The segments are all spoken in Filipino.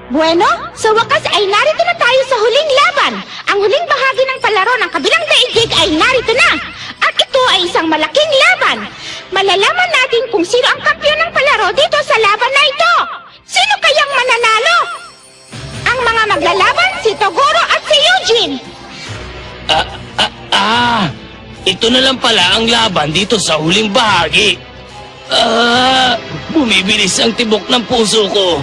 Bueno, sa wakas ay narito na tayo sa huling laban. Ang huling bahagi ng palaro ng kabilang daigdig ay narito na. At ito ay isang malaking laban. Malalaman natin kung sino ang kampiyon ng palaro dito sa laban na ito. Sino kayang mananalo? Ang mga maglalaban, si Toguro at si Eugene. Ito na lang pala ang laban dito sa huling bahagi. Bumibilis ang tibok ng puso ko.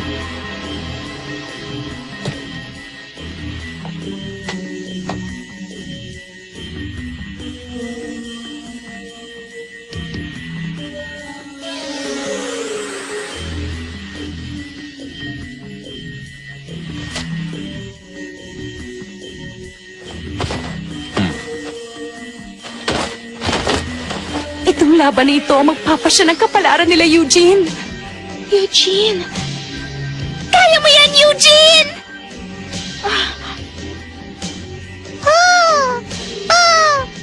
Itong laban na ito ang magpapasya ng kapalaran nila, Eugene. Eugene! Kaya mo yan, Eugene!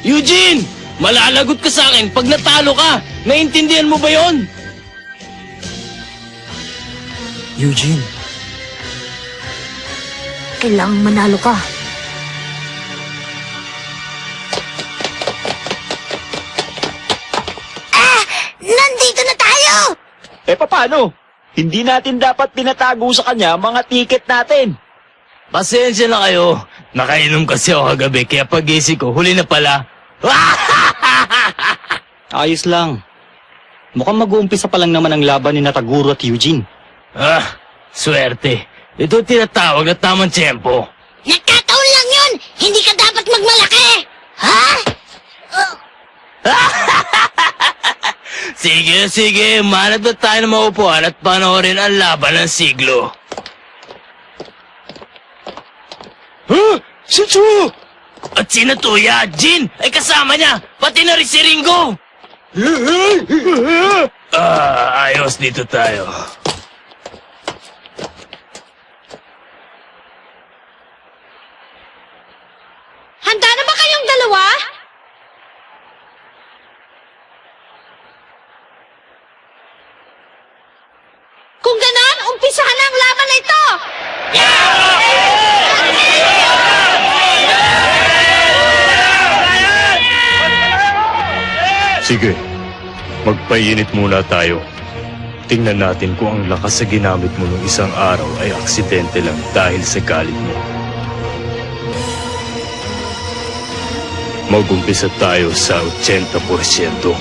Eugene! Malalagot ka sa akin pag natalo ka. Naintindihan mo ba yon? Eugene, kailangang manalo ka. Nandito na tayo! Paano? Hindi natin dapat pinatago sa kanya mga tiket natin. Pasensya na kayo. Nakainom kasi ako kagabi kaya pag-gising ko, huli na pala. Ayos lang. Mukhang mag-uumpisa pa lang naman ang laban ni Taguro at Eugene. Swerte. Ito tinatawag na tamang tiyempo. Nagkataon lang yun! Hindi ka dapat magmalaki! Ha? Sige, manat na tayo na maupuan at panoorin ang laban ng siglo. Si Chu! At si Natuya, Jin, ay kasama niya, pati na rin si Ringo! Ayos dito tayo. Handa na ba kayong dalawa? Kung ganon, umpisahan na ang laban na ito! Sige, magpainit muna tayo. Tingnan natin kung ang lakas sa ginamit mo nung isang araw ay aksidente lang dahil sa galit mo. Mag-umpisa tayo sa 80%.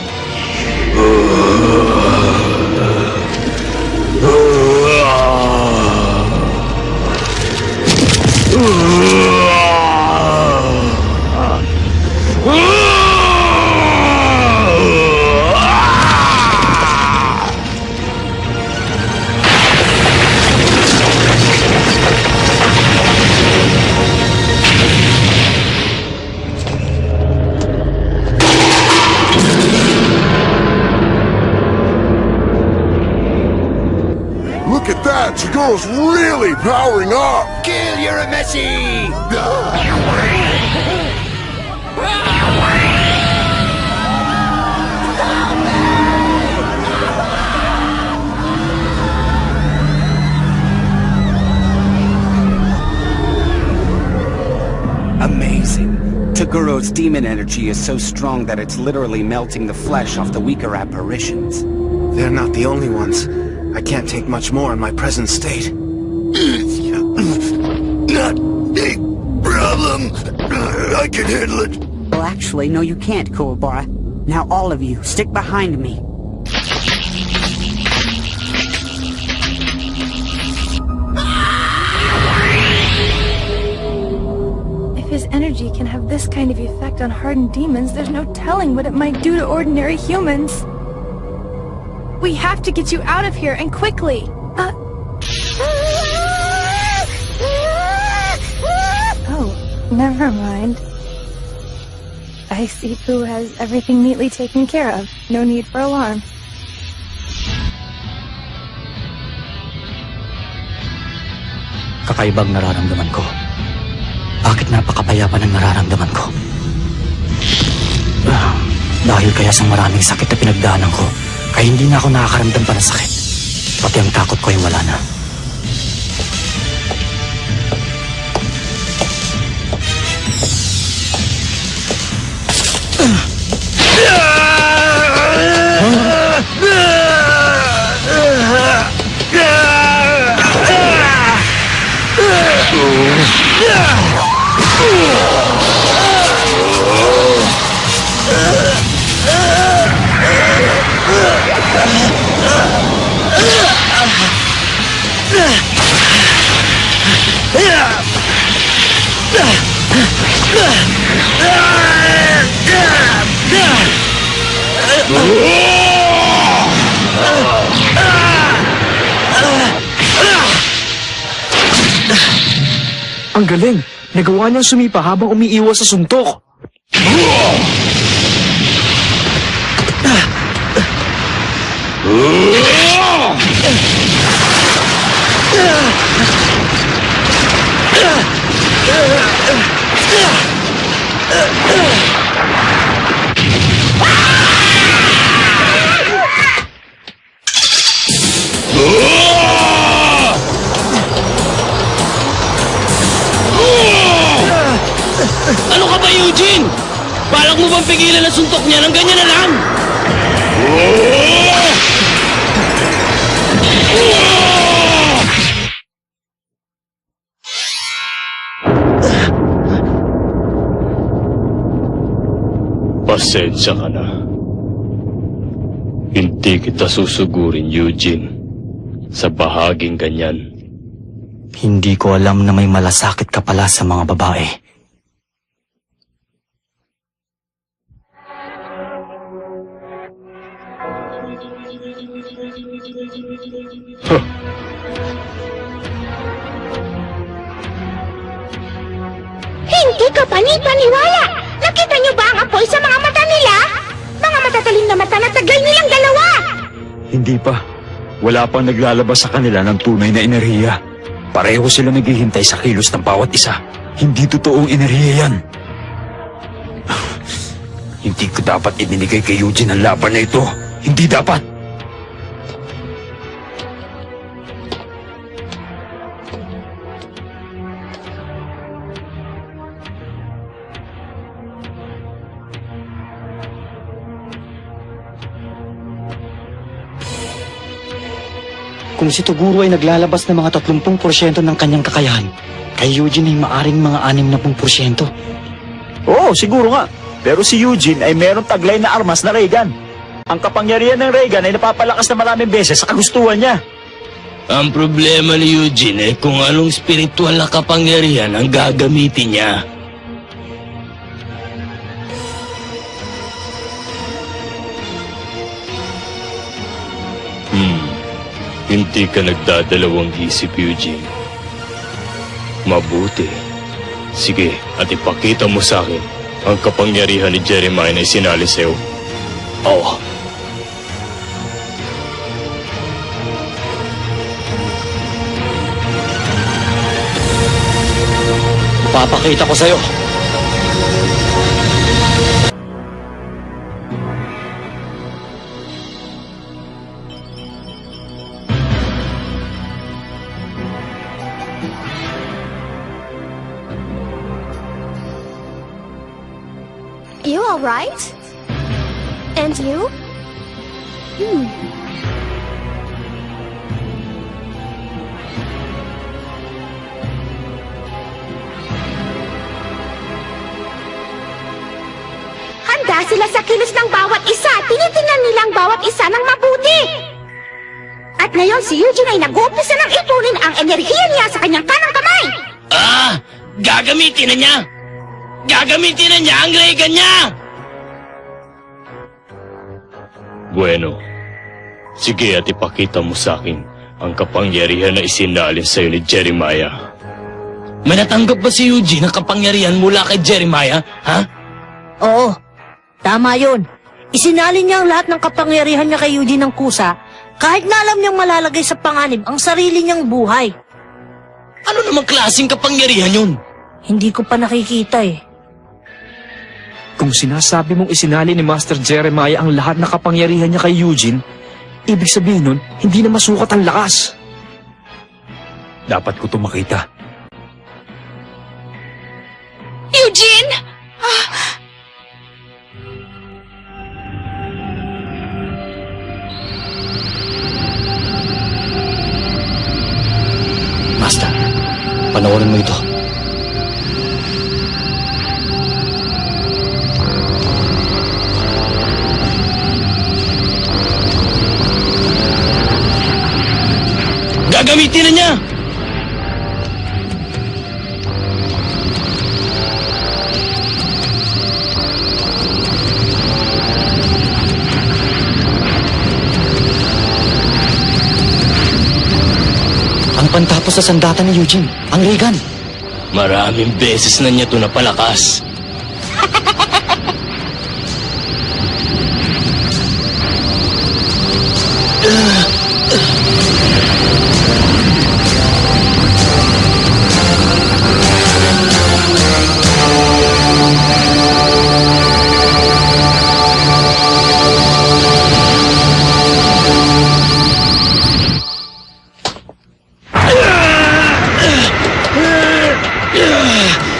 Look at that! Chiguro's really powering up! Kill your Messi! Amazing. Taguro's demon energy is so strong that it's literally melting the flesh off the weaker apparitions. They're not the only ones. I can't take much more in my present state. Not a problem. I can handle it. Well, actually, no, you can't, Kuwabara. Now all of you, stick behind me. If his energy can have this kind of effect on hardened demons, there's no telling what it might do to ordinary humans. We have to get you out of here, and quickly! Oh, never mind. I see Pooh has everything neatly taken care of. No need for alarm. Kakaibang nararamdaman ko. Bakit napakapayapa ng nararamdaman ko? Dahil kaya sa maraming sakit na pinagdaanan ko, kaya hindi na ako nakakaramdam pa ng sakit. Pati ang takot ko ay wala na. Ang galing! Nagawa niyang sumipa habang umiiwas sa suntok. Ano ka ba, Eugene? Balak mo bang pigilan ang suntok niya ng ganyan na lang? Pasensya ka na. Hindi kita susugurin, Eugene. Sa bahaging ganyan. Hindi ko alam na may malasakit ka pala sa mga babae. Hindi ka panipaniwala! Nakita niyo ba ang apoy sa mga mata nila? Mga matatalim na mata na taglay nilang dalawa! Hindi pa. Wala pang naglalabas sa kanila ng tunay na enerhiya. Pareho sila naghihintay sa kilos ng bawat isa. Hindi totoong enerhiya yan. Hindi ko dapat ibinigay kay Eugene ang laban na ito. Hindi dapat. Kung si Toguro ay naglalabas ng mga 30% ng kanyang kakayahan, kay Eugene ay maaring mga 60%. Oo, siguro nga. Pero si Eugene ay merong taglay na armas na ray gun. Ang kapangyarihan ng ray gun ay napapalakas na maraming beses sa kagustuhan niya. Ang problema ni Eugene ay kung anong spiritual na kapangyarihan ang gagamitin niya. Hindi ka nagdadalawang isip, Eugene. Mabuti. Sige, at ipakita mo sa akin ang kapangyarihan ni Jeremiah na isinali sa'yo. Oo. Papakita ko sa'yo. You all right? And you? Handa sila sa kilos ng bawat isa. Tinitingnan nilang bawat isa ng mabuti. At ngayon si Eugene ay nag-uumpisa ng ipunin ang enerhiya niya sa kanyang kanang kamay. Gagamitin na niya! Gagamitin na niya ang ray gun niya! Bueno. Sige, at ipakita mo sa akin ang kapangyarihan na isinalin sa'yo ni Jeremiah. May natanggap ba si Eugene ang kapangyarihan mula kay Jeremiah, ha? Oo, tama yun. Isinalin niya ang lahat ng kapangyarihan niya kay Eugene ng kusa kahit na alam niyang malalagay sa panganib ang sarili niyang buhay. Ano namang klaseng kapangyarihan yun? Hindi ko pa nakikita eh. Kung sinasabi mong isinali ni Master Jeremiah ang lahat na kapangyarihan niya kay Eugene, ibig sabihin nun, hindi na masukat ang lakas. Dapat ko ito makita. Eugene! Master, Panoorin mo ito. Gagamitin na niya! Ang pantapos sa sandata ni Eugene, ang ray gun. Maraming beses na niya ito napalakas.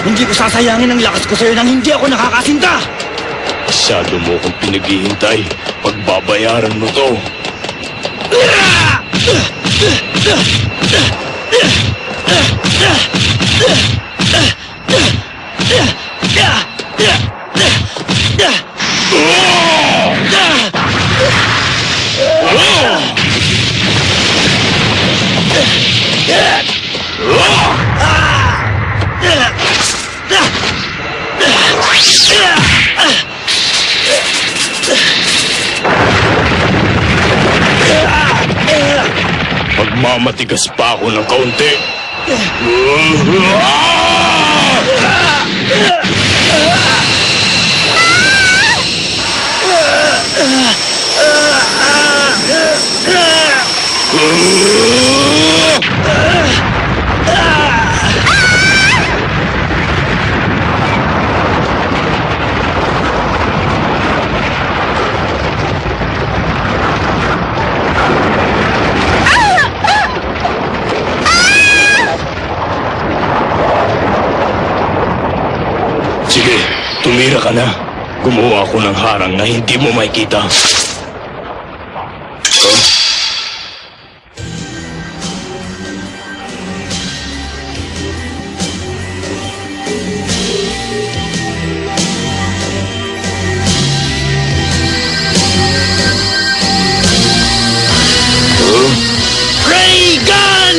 Hindi ko sasayangin ang lakas ko sa'yo nang hindi ako nakakasinta! Masyado mo kong pinaghihintay. Pagbabayaran mo to. Magmamatigas pa ako ng kaunti. Sige, tumira ka na. Gumawa ako ng harang na hindi mo makikita. Ray gun!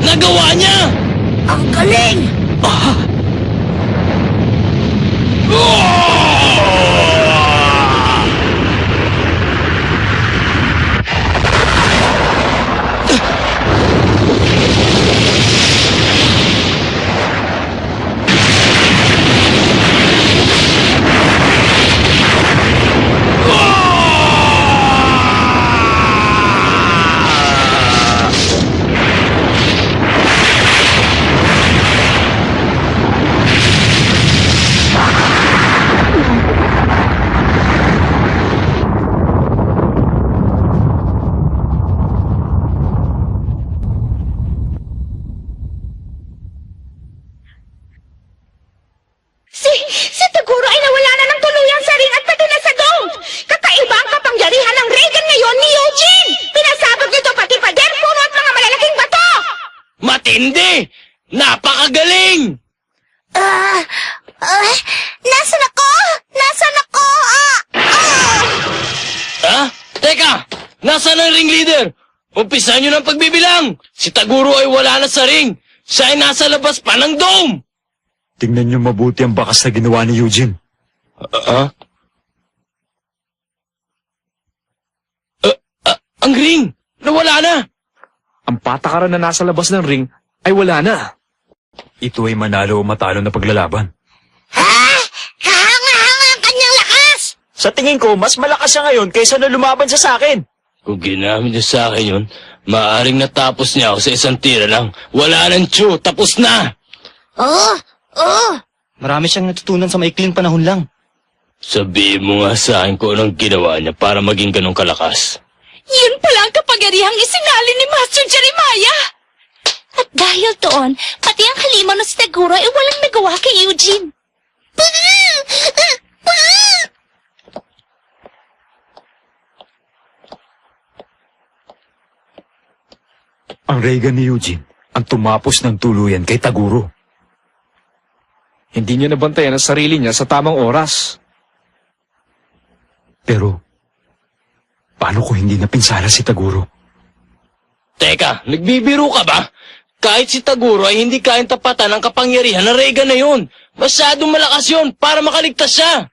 Nagawa niya! Ang galing! Si Taguro ay nawala na ng tuluyan sa ring at pati na sa dome. Kakaiba ang kapangyarihan ng ray gun ngayon ni Eugene. Pinasabog nito pati pader, puno at mga malalaking bato. Matindi! Napakagaling! Nasaan ako? Nasaan ako? Ha? Teka! Nasaan ang ring leader? Umpisan nyo ng pagbibilang! Si Taguro ay wala na sa ring. Siya ay nasa labas pa ng dome! Tingnan niyo mabuti ang bakas na ginawa ni Eugene. Ang ring! Nawala na! Ang patakaran na nasa labas ng ring ay wala na. Ito ay manalo o matalo na paglalaban. Kahanga-hanga ang kanyang lakas! Sa tingin ko, mas malakas siya ngayon kaysa na lumaban siya sa akin. Kung ginamit niya sa akin yun, maaaring natapos niya ako sa isang tira lang. Wala nang chew, tapos na! Marami siyang natutunan sa maikling panahon lang. Sabihin mo nga sa akin kung anong ginawa niya para maging ganong kalakas. Yun pala ang kapangyarihang isinali ni Master Jeremiah! At dahil doon, pati ang halimaw na si Taguro ay walang nagawa kay Eugene. Ang Reagan ni Eugene ang tumapos ng tuluyan kay Taguro. Hindi niya nabantayan ang sarili niya sa tamang oras. Pero, paano kung hindi napinsala si Taguro? Teka, nagbibiro ka ba? Kahit si Taguro ay hindi kayang tapatan ang kapangyarihan ng Reagan na yun. Masyadong malakas yun para makaligtas siya.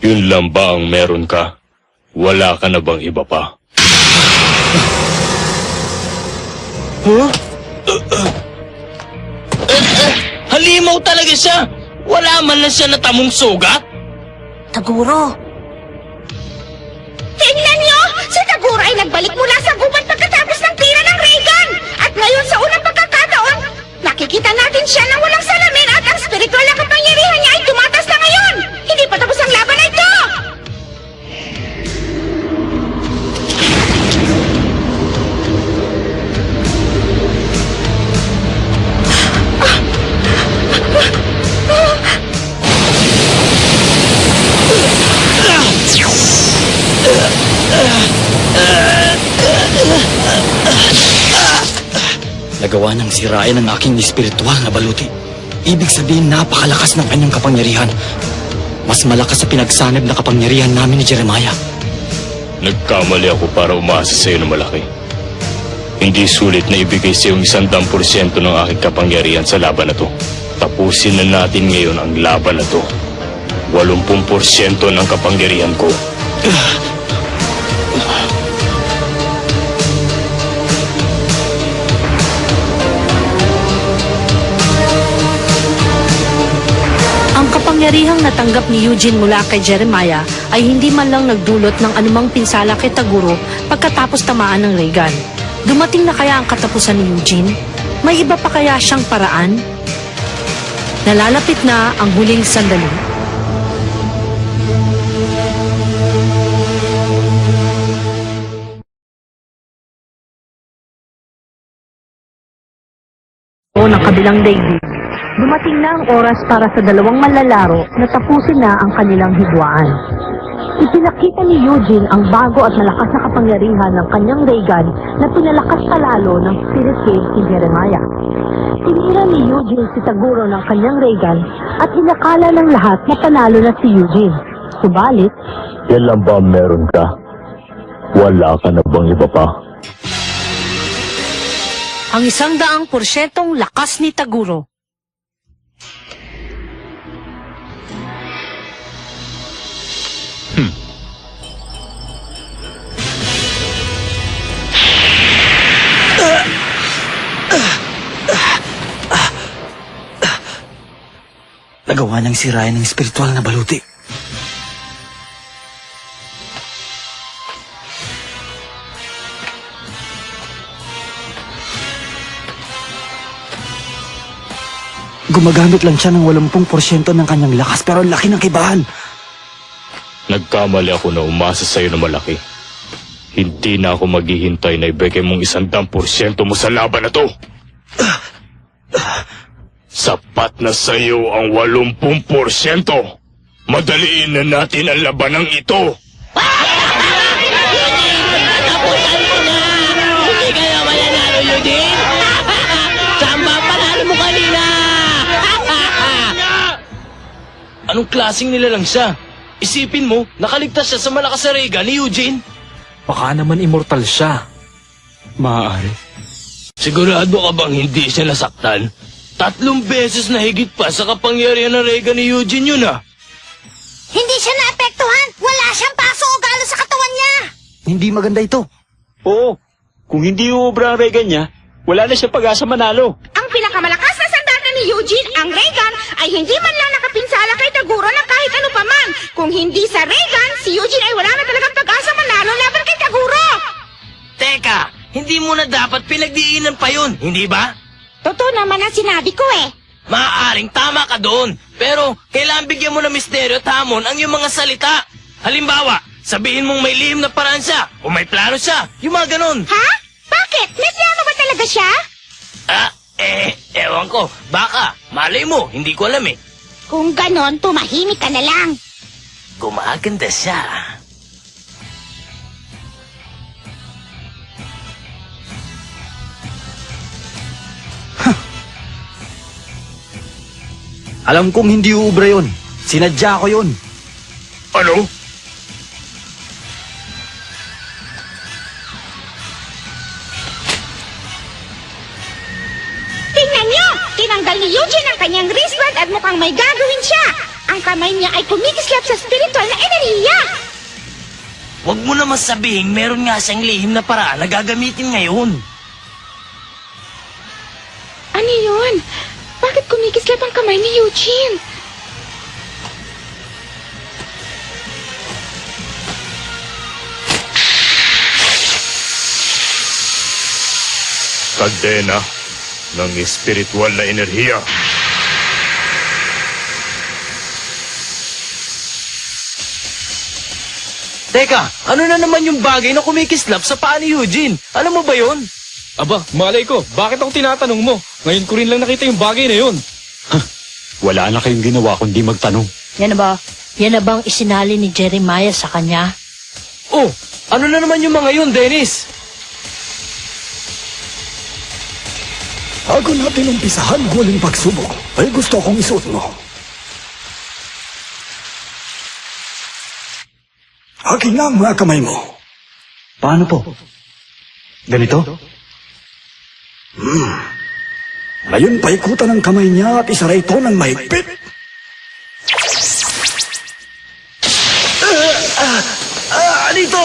Yun lang ba ang meron ka? Wala ka na bang iba pa? Halimaw talaga siya! Wala man lang siya natamong sugat! Taguro, Tingnan niyo! Si Taguro ay nagbalik mula sa gubat pagkatapos ng tira ng Reagan! At ngayon sa unang pagkakataon, nakikita natin siya na walang salamin at ang spiritual na kapangyarihan niya ay tumatas na ngayon! Hindi pa tapos ang laban na ito! Nagawa niyang sirain ang aking espiritual na baluti. Ibig sabihin napakalakas ng kanyang kapangyarihan. Mas malakas sa pinagsanib na kapangyarihan namin ni Jeremiah. Nagkamali ako para umasa sa iyo na malaki. Hindi sulit na ibigay sa iyo 100% ng aking kapangyarihan sa laban na to. Tapusin na natin ngayon ang laban na to. 80% ng kapangyarihan ko. ang kapangyarihang natanggap ni Eugene mula kay Jeremiah ay hindi man lang nagdulot ng anumang pinsala kay Taguro pagkatapos tamaan ng Reagan. Dumating na kaya ang katapusan ni Eugene? May iba pa kaya siyang paraan? Nalalapit na ang huling sandali. O ng kabilang daigdig, dumating na ang oras para sa dalawang manlalaro na tapusin na ang kanilang hidwaan. Ipinakita ni Eugene ang bago at malakas na kapangyarihan ng kanyang Reagan na pinalakas palalo ng Spirit Cave ni Jeremiah. Tinira ni Eugene si Taguro ng kanyang Reagan at inakala ng lahat na panalo na si Eugene. Subalit, Yan lang ba meron ka? Wala ka na bang iba pa? ang 100% lakas ni Taguro. nagawa niyang sirayan ng espiritual na baluti? Gumagamit lang siya ng 80% ng kanyang lakas pero ang laki ng kibahan. Nagkamali ako na umasa sa'yo na malaki. Hindi na ako maghihintay na ibigay mong 100% mo sa laban na to. Sapat na sa'yo ang 80%. Madaliin na natin ang labanang ito. Tapusan mo na! Hindi kaya mananalo, Eugene! Samba panalo mo kanina! Anong klaseng nilalang siya? Isipin mo, nakaligtas siya sa malakas na Rega ni Eugene. Baka naman immortal siya. Maaari. Sigurado ka bang hindi siya nasaktan? 3 beses na higit pa sa kapangyarihan ng Rega ni Eugene yun ah. Hindi siya naapektuhan. Wala siyang paso o galo sa katawan niya. Hindi maganda ito. Oo. Kung hindi uubra ang Regan niya, wala na siya pag-asa manalo. Ang pinakamalakas na sandata ni Eugene, ang Regan, ay hindi man lang nakapinsala kay Taguro ng kahit ano paman. Kung hindi sa Regan, si Eugene ay wala na talagang pag-asa manalo laban kay Taguro. Teka, hindi mo na dapat pinagdiinan pa yun, hindi ba? Totoo naman ang sinabi ko eh. Maaaring tama ka doon, pero kailangan bigyan mo ng misteryo at hamon ang iyong mga salita. Halimbawa, sabihin mong may lihim na paraan siya o may plano siya, yung mga ganon. Ha? Bakit? May plano ba talaga siya? Ewan ko, baka, malay mo, hindi ko alam eh. Kung ganon, tumahimik ka na lang. Gumaganda siya. Alam kong hindi uubra yun. Sinadya ko yun. Ano? Tingnan niyo! Tinanggal ni Eugene ang kanyang wristband at mukhang may gagawin siya. Ang kamay niya ay kumikislap sa spiritual na enerhiya. Huwag mo naman sabihin meron nga siyang lihim na paraan na gagamitin ngayon. Ano yun? Bakit kumikislap ang kamay ni Eugene? Kadena ng espiritual na enerhiya. Teka, ano na naman yung bagay na kumikislap sa paa ni Eugene? Alam mo ba yun? Aba, malay ko, bakit ako tinatanong mo? Ngayon ko rin lang nakita yung bagay na yun. Wala na kayong ginawa kundi magtanong. Yan na bang isinali ni Jeremiah sa kanya? Oh, ano na naman yung mga yun, Dennis? Bago natin umpisahan ang huling pagsubok, ay gusto kong isuot mo. Akin na ang mga kamay mo. Paano po? Ganito? Ngayon, paikutan ang kamay niya at isara ito ng mahigpit. Ano ito?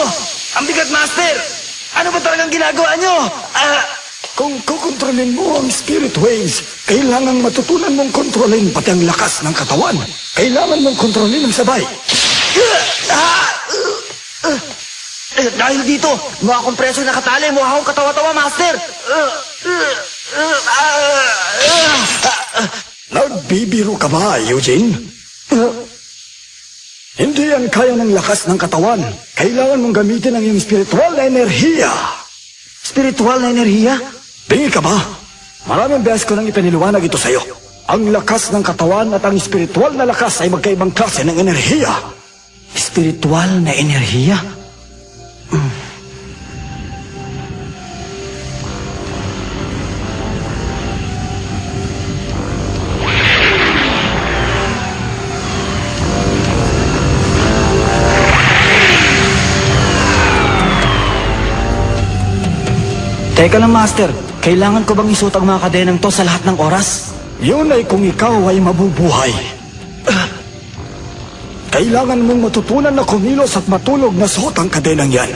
Ang bigat, Master! Ano ba talagang ginagawa nyo? Kung kukontrolin mo ang spirit waves, kailangan matutunan mong kontrolin pati ang lakas ng katawan. Kailangan mong kontrolin ang sabay. Dahil dito, mga kompreso nakatali, mukha akong katawa-tawa, Master! Nagbibiro ka ba, Eugene? Hindi yan kaya ng lakas ng katawan. Kailangan mong gamitin ang iyong spiritual na enerhiya. Spiritual na enerhiya? Bingi ka ba? Maraming beses ko nang ipiniliwanag ito sa'yo. Ang lakas ng katawan at ang spiritual na lakas ay magkaibang klase ng enerhiya. Spiritual na enerhiya? Teka lang, Master. Kailangan ko bang isuot ang mga kadenang to sa lahat ng oras? Yun ay kung ikaw ay mabubuhay. Kailangan mong matutunan na kumilos at matulog na suot ang kadenang yan.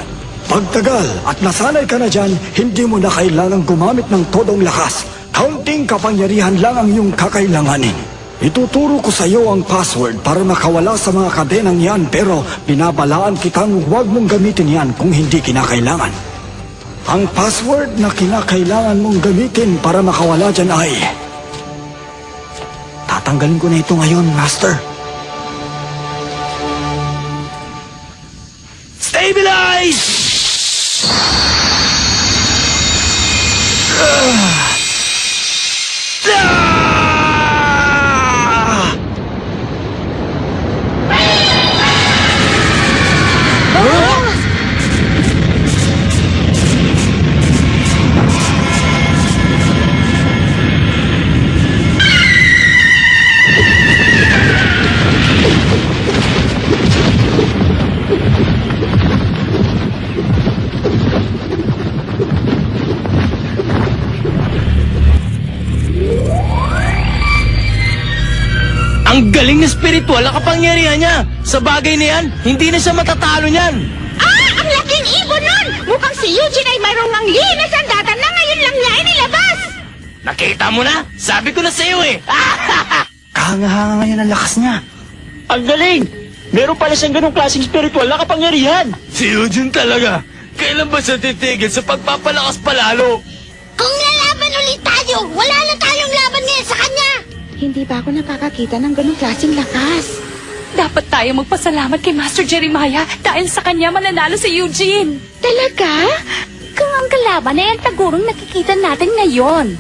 Pagtagal at nasanay ka na dyan, hindi mo na kailangang gumamit ng todong lakas. Kaunting kapangyarihan lang ang iyong kakailanganin. Ituturo ko sa iyo ang password para makawala sa mga kadenang yan, pero binabalaan kitang huwag mong gamitin yan kung hindi kinakailangan. Ang password na kinakailangan mong gamitin para makawala dyan ay... Tatanggalin ko na ito ngayon, Master. Stabilize! Ang galing na spiritual ang kapangyarihan niya. Sa bagay na yan, hindi na siya matatalo niyan. Ang laking ibon nun! Mukhang si Eugene ay mayroong ng linas ang data na ngayon lang niya inilabas! Nakita mo na? Sabi ko na sa iyo eh. Kahanga-hanga ngayon ang lakas niya. Ang galing! Meron pala siyang ganong klaseng spiritual na kapangyarihan. Si Eugene talaga. Kailan ba siya titigil sa pagpapalakas palalo? Kung lalaban ulit tayo, wala na tayong laban ngayon sa kanya! Hindi ba ako nakakakita ng ganong klaseng lakas? Dapat tayo magpasalamat kay Master Jeremiah dahil sa kanya mananalo si Eugene. Talaga? Kung ang kalaban ay ang tagurong nakikita natin ngayon.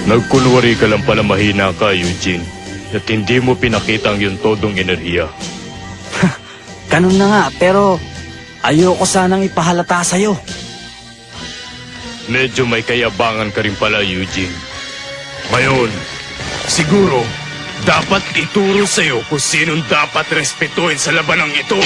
Nagkunwari ka lang pala mahina ka, Eugene. At hindi mo pinakita ang iyong todong enerhiya. Ganun na nga, pero ayoko sanang ipahalata sa'yo. Medyo may kayabangan ka rin pala, Eugene. Ngayon, siguro, dapat ituro sa'yo kung sinong dapat respetuhin sa labanang ito.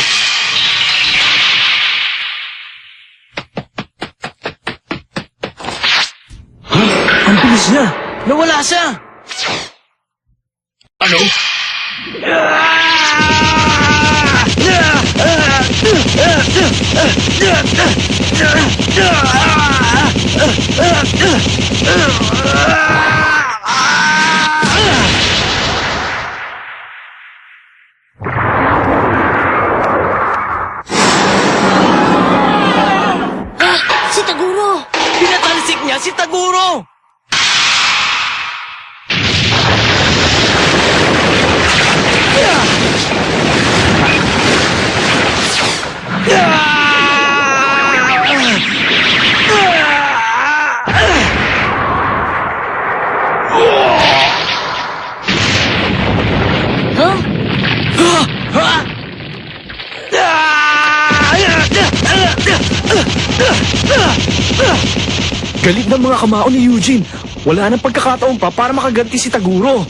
Ang bilis niya! Nawala siya! Ano? Si Taguro! Pinatalsik niya si Taguro! Galit ng mga kamao ni Eugene. Wala nang pagkakataon pa para makaganti si Taguro.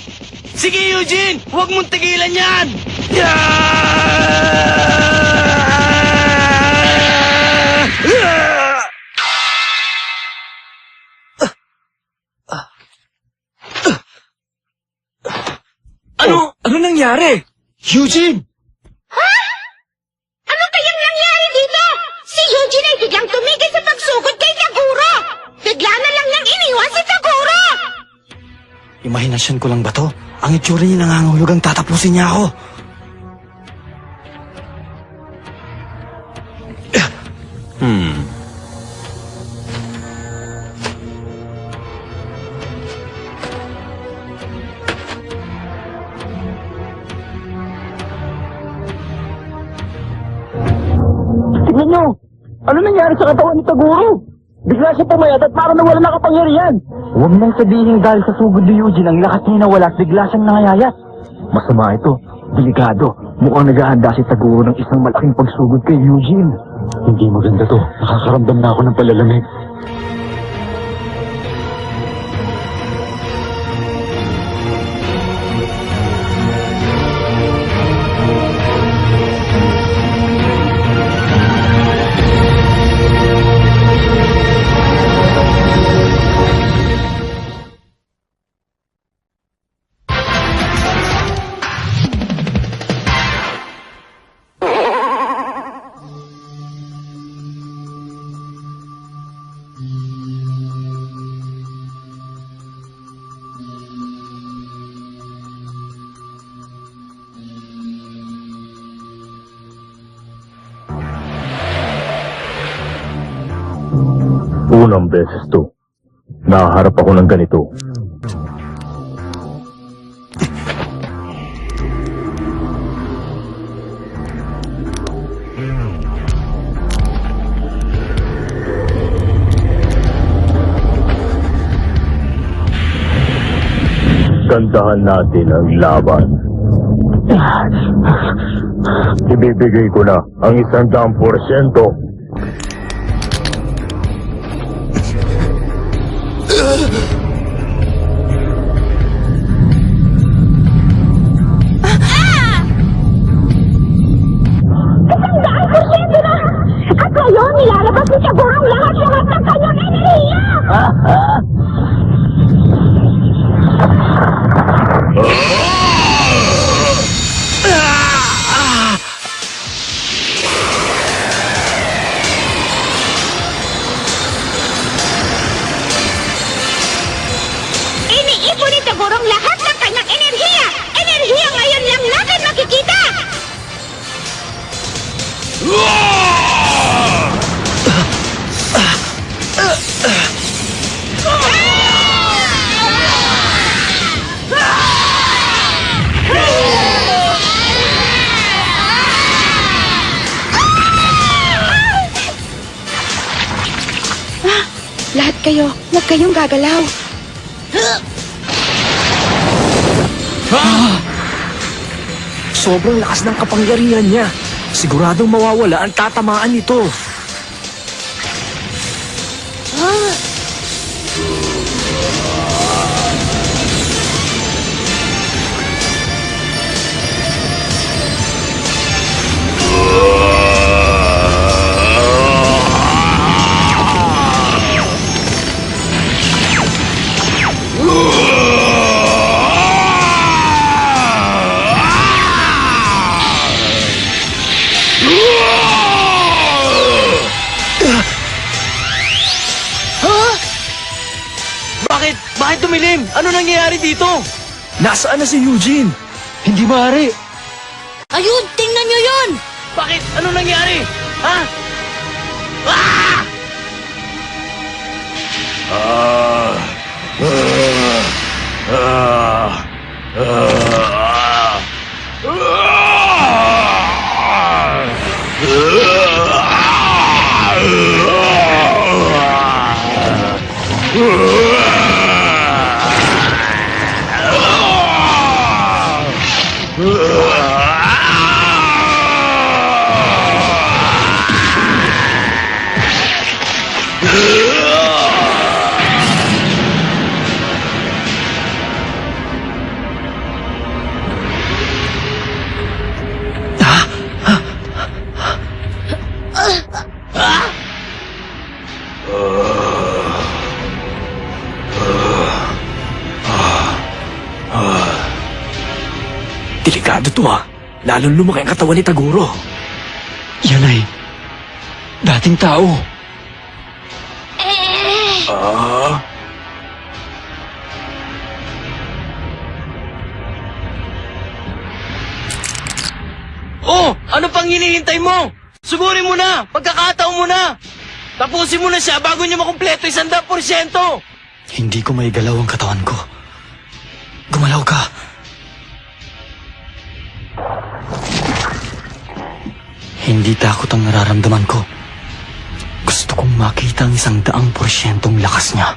Sige, Eugene! Huwag mong tigilan yan! Ano nangyari? Eugene! Ano kayang nangyari dito? Si Eugene ay biglang tumigil sa pagsugod kay Taguro! Bigla na lang niyang iniwan si Taguro! Imahinasyon ko lang ba to? Ang itsura niya nangangahulugang tatapusin niya ako. Tignan nyo! Ano nangyari sa katawan ni Taguro? Bigla siya pumayat at parang nawala ng kapangyarihan. Huwag nang sabihin dahil sa sugod ni Eugene ang lakas niya nawala at bigla siyang nangayayat. Masama ito. Delikado. Mukhang naghahanda si Taguro ng isang malaking pagsugod kay Eugene. Hindi maganda to. Nakakaramdam na ako ng palalamig. unang beses to. Nakaharap ako ng ganito. Gandahan natin ang laban. Ibibigay ko na ang 100%. At ngayon, nilalabas ni Taguro ang lahat-lahat ng kanyang enerhiya! Iniipon ni Taguro ang lahat ng kanyang enerhiya! Enerhiya ngayon lang natin makikita! Lahat kayo, huwag kayong gagalaw. Sobrang lakas ng kapangyarihan niya. Siguradong mawawala ang tatamaan nito. Bakit tumilim? Ano nangyayari dito? Nasaan na si Eugene? Hindi maaari. Ayun, tingnan nyo yun! Bakit? Ano nangyari? Ha? Ah! Delikado to ha. Lalong lumaki ang katawan ni Taguro. Yan ay dating tao. Oh! Ano pang hinihintay mo? Sugurin mo na! Pagkakataon mo na! Tapusin mo na siya bago niya makumpleto 100%! Hindi ko maigalaw ang katawan ko. Gumalaw ka. Hindi takot ang nararamdaman ko. Gusto kong makita ang 100% lakas niya.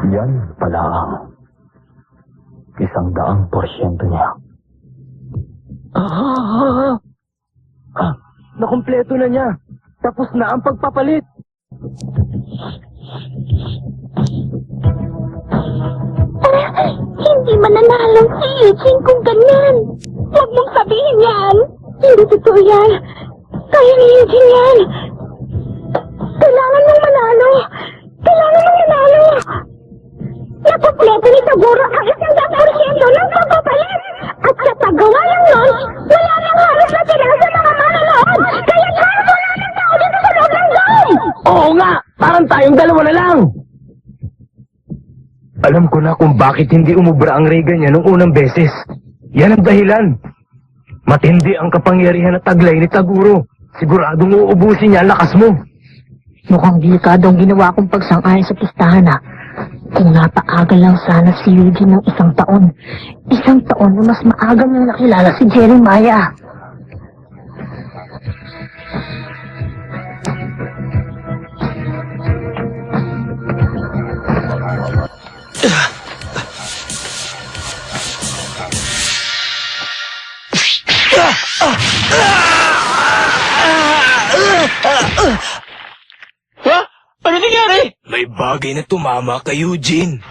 Yan pala ang 100% niya. Nakumpleto na niya. Tapos na ang pagpapalit. Hindi mananalo si Eugene kung ganyan. Huwag mong sabihin yan. Hindi totoo yan. Kaya ni Eugene yan. Kailangan mong manalo. Kailangan mong manalo. Nakumpleto ni Taguro ang 100% ng pagpapalit. At sa paggawa lang nun, wala nang halos na tira sa dalawa na lang! Alam ko na kung bakit hindi umubra ang Reagan niya nung unang beses. Yan ang dahilan. Matindi ang kapangyarihan at taglay ni Taguro. Siguradong uubusin niya ang lakas mo. Mukhang delikado ang ginawa kong pagsang-ayon sa pistahan ha. Kung napaaga lang sana si Eugene ng 1 taon. 1 taon na mas maaga nang nakilala si Jeremiah. Ha? Ano nangyari? May bagay na tumama kay Eugene.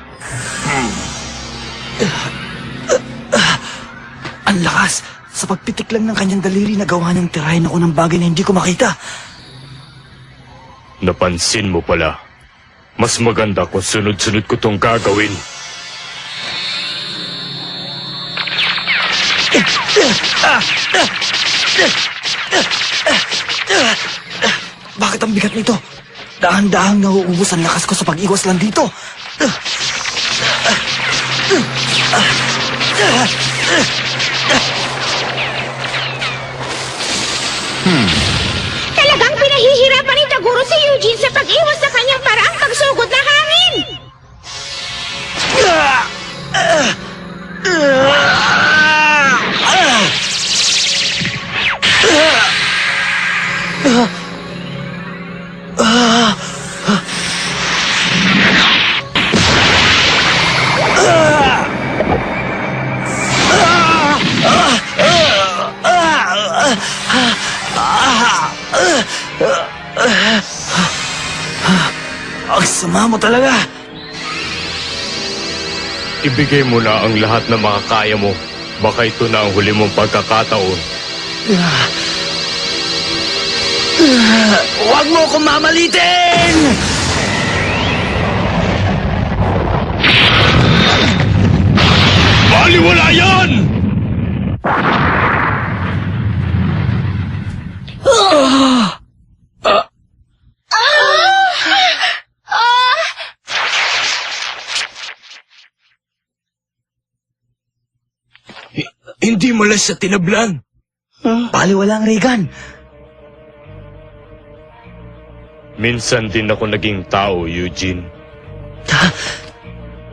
Ang lakas! Sa pagpitik lang ng kanyang daliri, nagawa niyang tirahin ako ng bagay na hindi ko makita. Napansin mo pala. Mas maganda kung sunod-sunod ko tong gagawin. Bakit ang bigat nito? Dahan-dahang nauubos ang lakas ko sa pag-iwas lang dito. Talagang pinahihirapan ni Taguro si Eugene sa pag-iwas sa kanyang paraang pagsugod na hangin! Ang sama mo talaga! Ibigay mo na ang lahat na makakaya mo. Baka ito na ang huli mong pagkakataon. Huwag mo akong mamalitin! Baliwala yan! Hindi malas sa tinablan. Baliwalang Reagan. Minsan din ako naging tao, Eugene.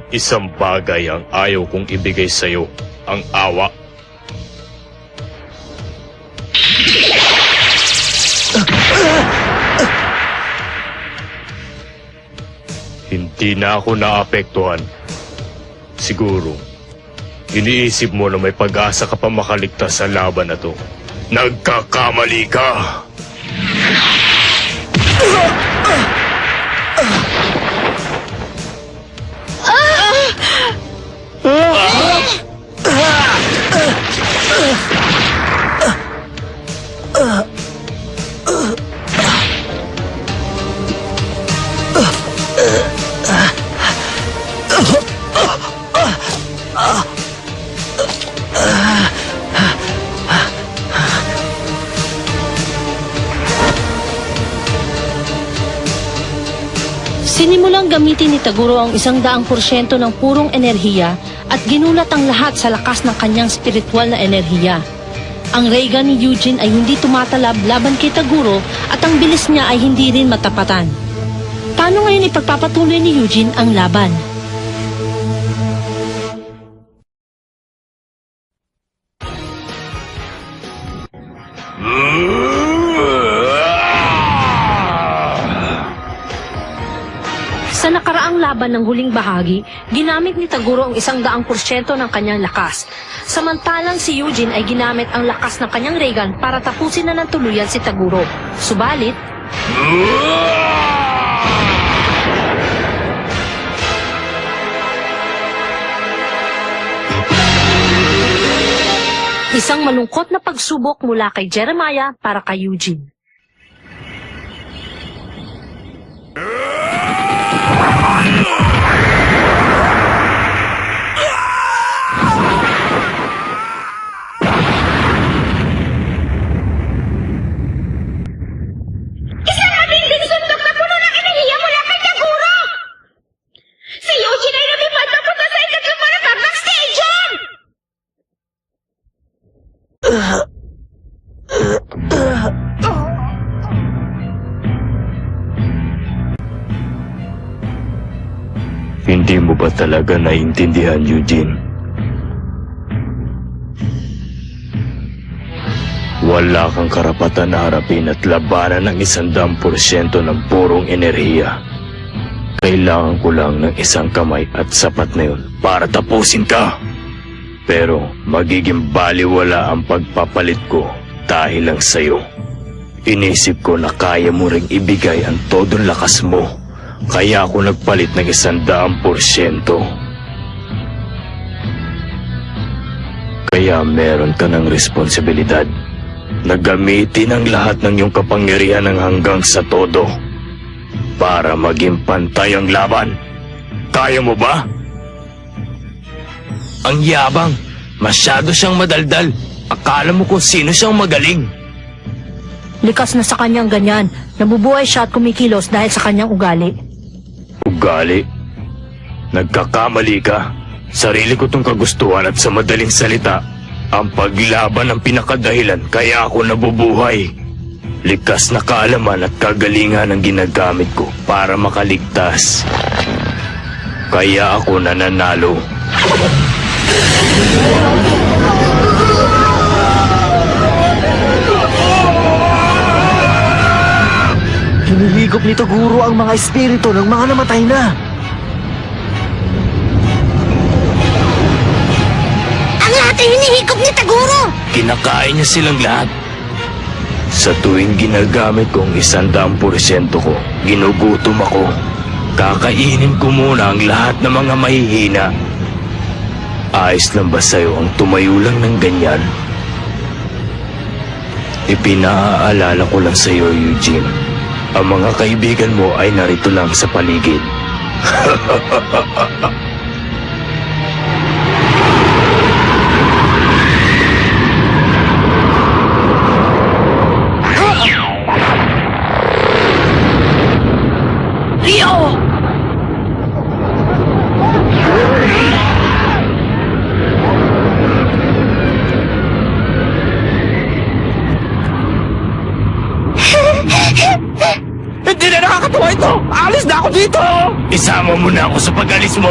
Isang bagay ang ayaw kong ibigay sa'yo, ang awa. Hindi na ako naapektuhan. Siguro, iniisip mo na may pag-asa ka pa makaligtas sa laban na to. Nagkakamali ka! Sinimulang gamitin ni Taguro ang 100% ng purong enerhiya at ginulat ang lahat sa lakas ng kanyang spiritual na enerhiya. Ang Reagan ni Eugene ay hindi tumatalab laban kay Taguro at ang bilis niya ay hindi rin matapatan. Paano ngayon ipagpapatuloy ni Eugene ang laban? Sa nakaraang laban ng huling bahagi, ginamit ni Taguro ang 100% ng kanyang lakas. Samantalang si Eugene ay ginamit ang lakas ng kanyang Reagan para tapusin na ng tuluyan si Taguro. Subalit, isang malungkot na pagsubok mula kay Jeremiah para kay Eugene. Isang mabinding suntok na puno ng enerhiya mula kay Taguro! ba talaga naiintindihan, Eugene? Wala kang karapatan na harapin at labanan ng 100% ng purong enerhiya. Kailangan ko lang ng isang kamay at sapat na yun para tapusin ka. Pero magiging baliwala ang pagpapalit ko dahil lang sa'yo. Inisip ko na kaya mo ring ibigay ang todong lakas mo. Kaya ako nagpalit ng 100%. Kaya meron ka ng responsibilidad na gamitin ang lahat ng iyong kapangyarihan ng hanggang sa todo para maging pantay ang laban. Kaya mo ba? Ang yabang. Masyado siyang madaldal. Akala mo kung sino siyang magaling. Likas na sa kanyang ganyan. Nabubuhay siya at kumikilos dahil sa kanyang ugali. Ugali? Nagkakamali ka. Sarili ko tong kagustuhan at sa madaling salita, ang paglaban ang pinakadahilan kaya ako nabubuhay. Likas na kaalaman at kagalingan ang ginagamit ko para makaligtas. Kaya ako nananalo. Hiniligop ni Taguro ang mga espiritu ng mga namatay na. Ang lahat ay hinihigop ni Taguro! Kinakain niya silang lahat. Sa tuwing ginagamit ko ang 100% ko, ginugutom ako. Kakainin ko muna ang lahat ng mga mahihina. Ayos lang ba sa'yo ang tumayo lang ng ganyan? Ipinaaalala ko lang sa'yo, Eugene. Ang mga kaibigan mo ay narito lang sa paligid. Leo! Hindi na nakakatuwa ito! Alis na ako dito! Isama mo na ako sa pag-alis mo!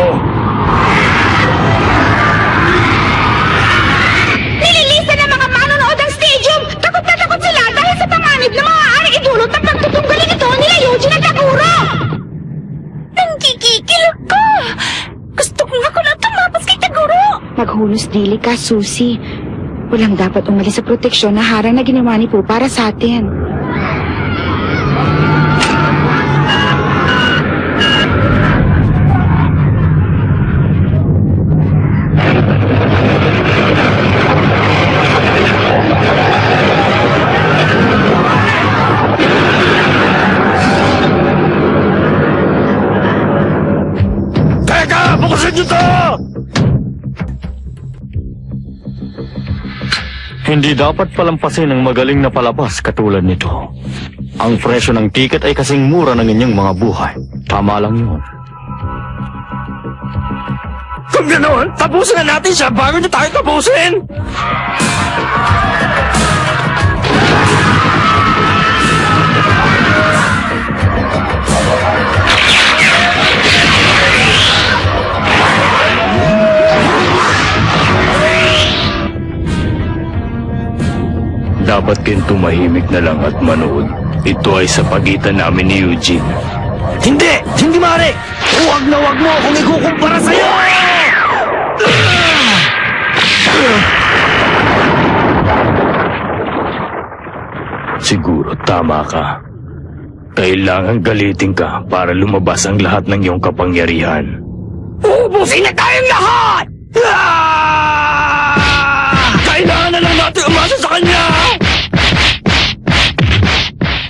Nililisan ng mga manonood ang stadium! Takot na takot sila dahil sa panganib na maaaring idulot ng pagtutunggalin ito nila Eugene at Taguro! Nanggigigil ako! Gusto ko nga ko na tumapos kay Taguro! Maghunos dili ka, Susie. Walang dapat umalis sa proteksyon na harang na ginawa ni Po para sa atin. Teka! Bukasan niyo to! Hindi dapat palampasin ng magaling na palabas katulad nito. Ang presyo ng tiket ay kasing mura ng inyong mga buhay. Tama lang yun. Kung ganoon, tapusin na natin siya bago niya tayo tapusin! Dapat kayong tumahimik na lang at manood. Ito ay sa pagitan namin ni Eugene. Hindi! Hindi maaari! Huwag na huwag mo akong ikukumpara sa'yo! Siguro tama ka. Kailangan galitin ka para lumabas ang lahat ng iyong kapangyarihan. Ubusin na tayong lahat! Kailangan na lang natin umasa sa kanya!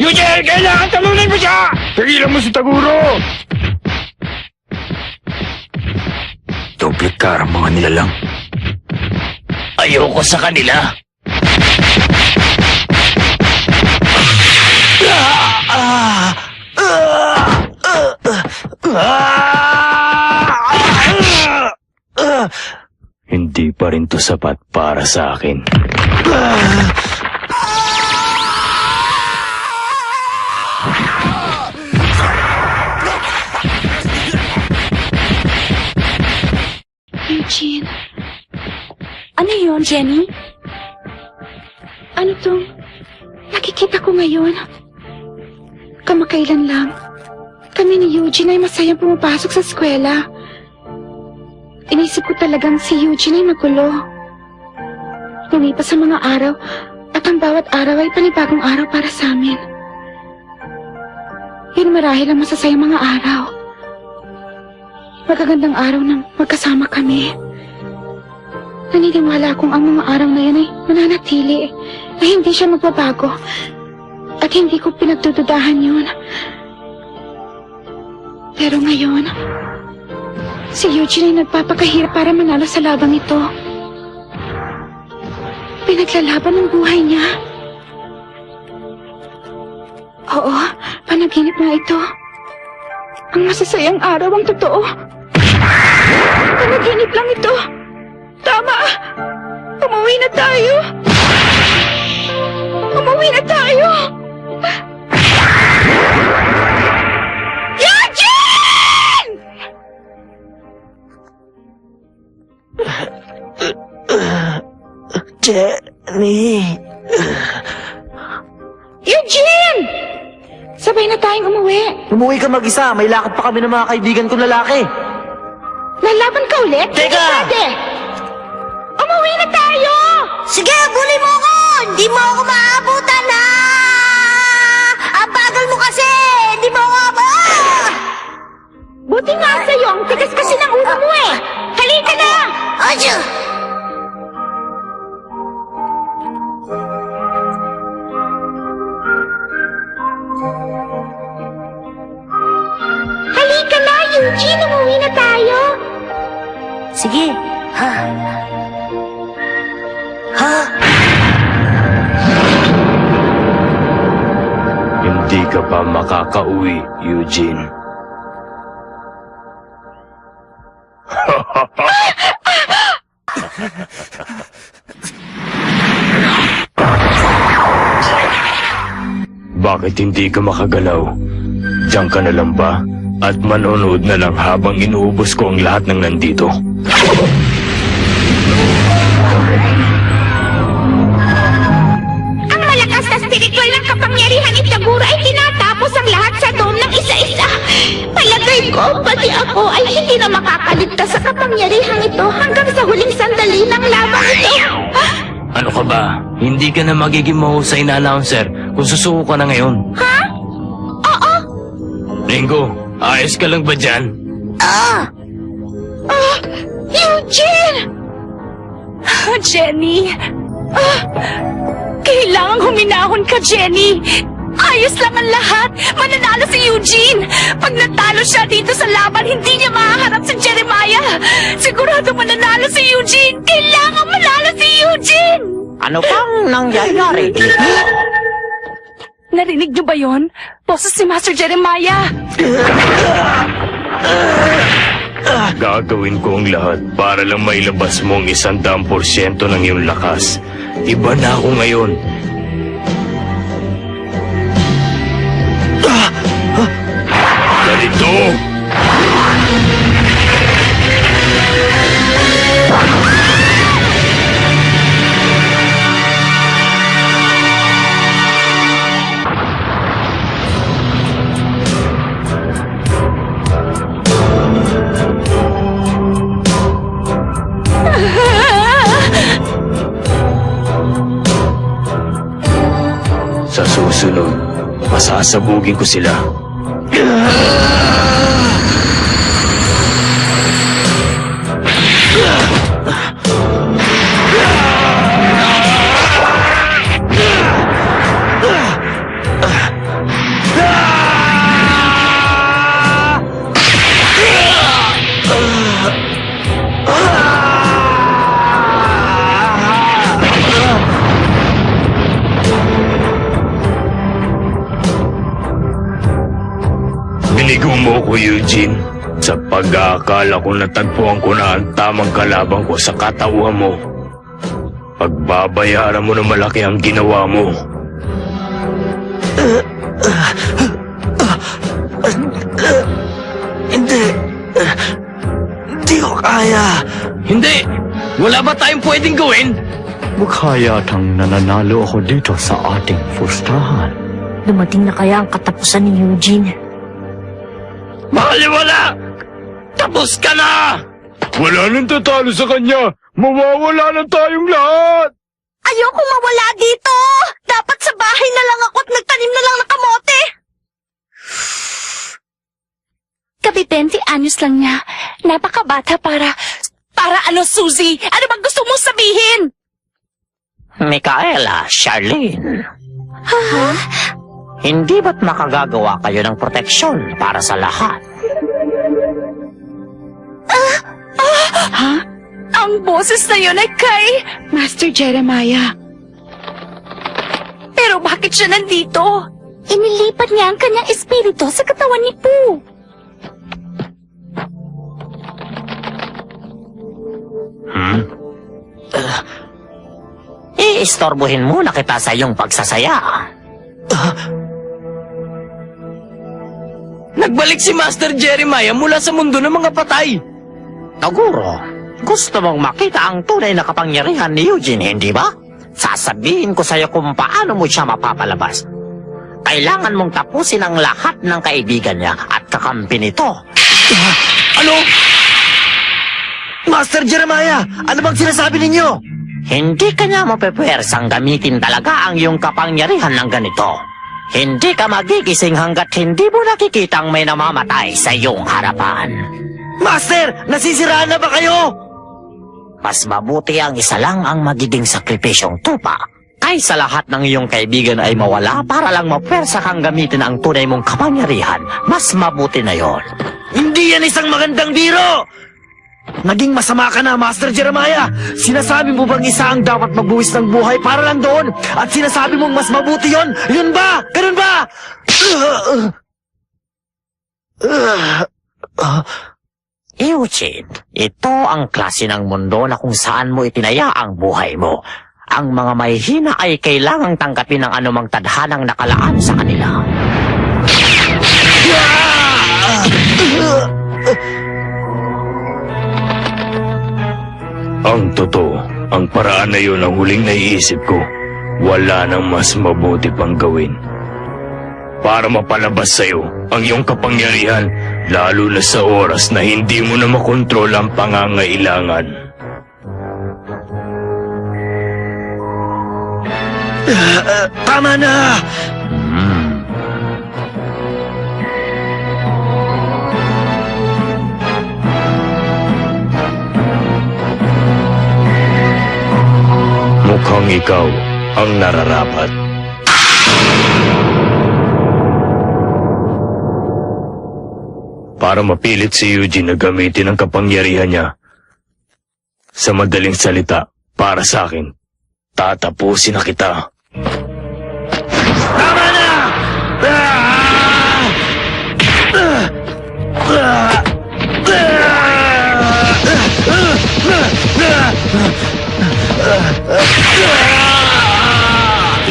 Eugene, kailangan talunin mo siya! Tigilan mo si Taguro! Doble cara mga nilalang. Ayoko sa kanila. Hindi pa rin to sapat para sa akin. Ano yon, Jenny? Ano tong nakikita ko ngayon? Kamakailan lang, kami ni Eugene ay masayang pumapasok sa eskwela. Inisip ko talagang si Eugene ay magulo. Lumipas sa mga araw at ang bawat araw ay panibagong araw para sa amin. Yun marahil ang masasayang mga araw. Magagandang araw nang magkasama kami. Naniniwala akong ang mga araw na yan ay mananatili, na hindi siya magbabago. At hindi ko pinagdududahan yun. Pero ngayon, si Eugene ay nagpapakahirap para manalo sa labang ito. Pinaglalaban ng buhay niya. Oo, panaginip nga ito. Ang masasayang araw ang totoo. Panaginip lang ito. Tama! Umuwi na tayo! Umuwi na tayo! Eugene! Jenny! Eugene! Sabay na tayong umuwi. Umuwi ka mag-isa. May lakad pa kami ng mga kaibigan kong lalaki. Lalaban ka ulit? Teka! Hindi pwede! Umuwi na tayo! Sige, bully mo ko! Hindi mo ako maabutan na! Ang bagal mo kasi! Hindi mo ako Buti nga sa'yo, ang tigas kasi ng ulo mo eh! Halika na! Adyo! Halika na, Eugene! Umuwi na tayo! Sige. Ha? Hindi ka pa makakauwi, Eugene. Bakit hindi ka makagalaw? Diyan ka na lang ba? At manonood na lang habang inuubos ko ang lahat ng nandito. Ang malakas na spiritual ng kapangyarihan ni Taguro ay tinatapos ang lahat sa dome ng isa-isa. Palagay ko, pati ako ay hindi na makakaligtas sa kapangyarihan ito hanggang sa huling sandali ng laban ito. Ano ka ba? Hindi ka na magiging mahusay na announcer kung susuko ka na ngayon. Ha? Oo. Ringo, ayos ka lang ba dyan? Eugene! Jenny! Kailangang huminahon ka, Jenny! Ayos lang ang lahat! Mananalo si Eugene! Pag natalo siya dito sa laban, hindi niya mahaharap si Jeremiah! Sigurado mananalo si Eugene! Kailangan manalo si Eugene! Ano pang nangyayari? Narinig niyo ba yon? Boses si Master Jeremiah! Gagawin ko ang lahat para lang mailabas mo ang 100% ng iyong lakas. Iba na ako ngayon. Ganito! Sa susunod, masasabugin ko sila. Binigo mo ko, Eugene. Sa pag-aakala ko natagpuan ko na ang tamang kalaban ko sa katauhan mo. Pagbabayaran mo na malaki ang ginawa mo. Hindi. Hindi ko kaya. Hindi! Wala ba tayong pwedeng gawin? Mukha yatang nananalo ako dito sa ating pustahan. Dumating na kaya ang katapusan ni Eugene? Baliwala! Tapos ka na! Wala nang tatalo sa kanya! Mawawala na tayong lahat! Ayoko mawala dito! Dapat sa bahay na lang ako at nagtanim na lang ng kamote! Kabi 20 anyos lang niya. Napakabata para... Para ano, Suzy? Ano bang gusto mong sabihin? Micaela, Charlene. Hindi ba't makagagawa kayo ng proteksyon para sa lahat? Ang boses na yun ay kay... Master Jeremiah. Pero bakit siya nandito? Inilipat niya ang kanyang espiritu sa katawan ni Pooh. Iistorbohin muna kita sa iyong pagsasaya. Nagbalik si Master Jeremiah mula sa mundo ng mga patay. Taguro, gusto mong makita ang tunay na kapangyarihan ni Eugene, hindi ba? Sasabihin ko sa iyo kung paano mo siya mapapalabas. Kailangan mong tapusin ang lahat ng kaibigan niya at kakampi nito. Ano? Master Jeremiah, ano bang sinasabi ninyo? Hindi ka niya mapepwersang gamitin talaga ang iyong kapangyarihan ng ganito. Hindi ka magigising hanggat hindi mo nakikitang may namamatay sa iyong harapan. Master, nasisiraan na ba kayo? Mas mabuti ang isa lang ang magiging sakripisyong tupa kaysa lahat ng iyong kaibigan ay mawala para lang mapwersa kang gamitin ang tunay mong kapangyarihan. Mas mabuti na yon. Hindi yan isang magandang biro! Naging masama ka na, Master Jeremiah! Sinasabi mo bang isa ang dapat magbuwis ng buhay para lang doon? At sinasabi mong mas mabuti yon? Yun ba? Ganun ba? Eugene, ito ang klase ng mundo na kung saan mo itinaya ang buhay mo. Ang mga mahihina ay kailangang tanggapin ng anumang tadhanang nakalaan sa kanila. Ang totoo, ang paraan na yun ang huling naiisip ko. Wala nang mas mabuti pang gawin. Para mapalabas sa'yo ang iyong kapangyarihan, lalo na sa oras na hindi mo na makontrol ang pangangailangan. Tama na! Mukhang ikaw ang nararapat. Para mapilit si Eugene na gamitin ang kapangyarihan niya. Sa madaling salita, para sa akin, tatapusin na kita. Tama na!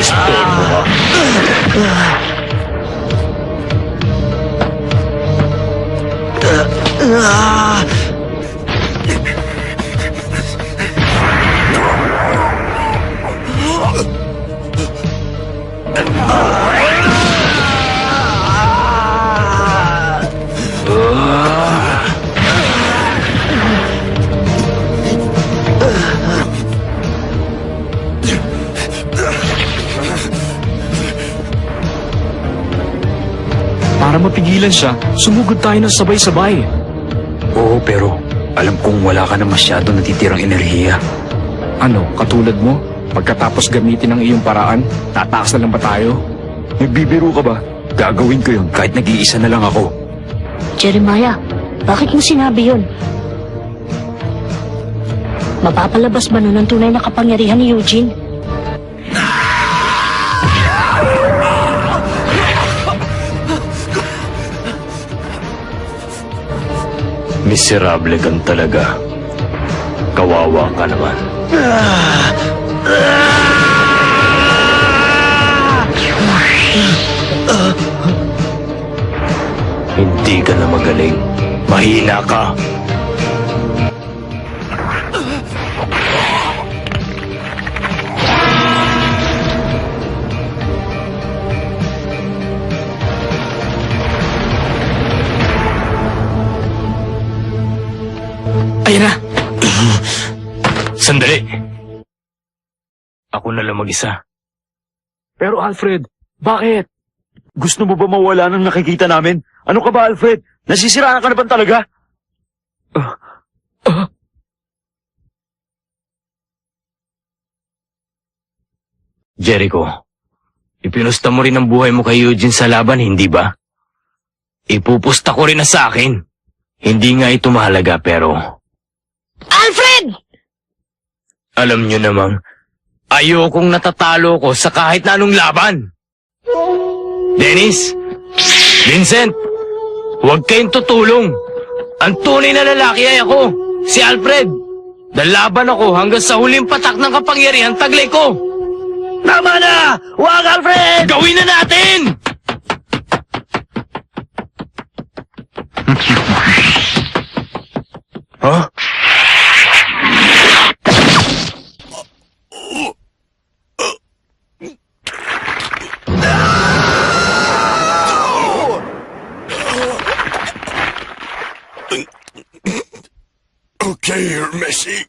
Istorbo ka. Para mapigilan siya, sumugod tayo ng sabay-sabay. Oo, pero alam kong wala ka na masyado natitirang enerhiya. Ano, katulad mo? Pagkatapos gamitin ang iyong paraan, tataas na lang ba tayo? Nagbibiro ka ba? Gagawin ko yun kahit nag-iisa na lang ako. Jeremiah, bakit mo sinabi yun? Mapapalabas ba nun ang tunay na kapangyarihan ni Eugene? Miserable kang talaga. Kawawa ka naman. Hindi ka na magaling. Mahina ka. Ayan na! Sandali! Ako na lang mag-isa. Pero Alfred, bakit? Gusto mo ba mawala ng nakikita namin? Ano ka ba, Alfred? Nasisiraan ka na ba talaga? Jericho, ipinusta mo rin ang buhay mo kay Eugene sa laban, hindi ba? Ipupusta ko rin na sa akin. Hindi nga ito mahalaga, pero... Alfred! Alam nyo namang, ayokong natatalo ko sa kahit na anong laban. Dennis! Vincent! Huwag kayong tutulong. Ang tunay na lalaki ay ako, si Alfred. Lalaban ako hanggang sa huling patak ng kapangyarihan taglay ko. Tama na! Huwag, Alfred! Gawin na natin! Huh? Okay, you're messy.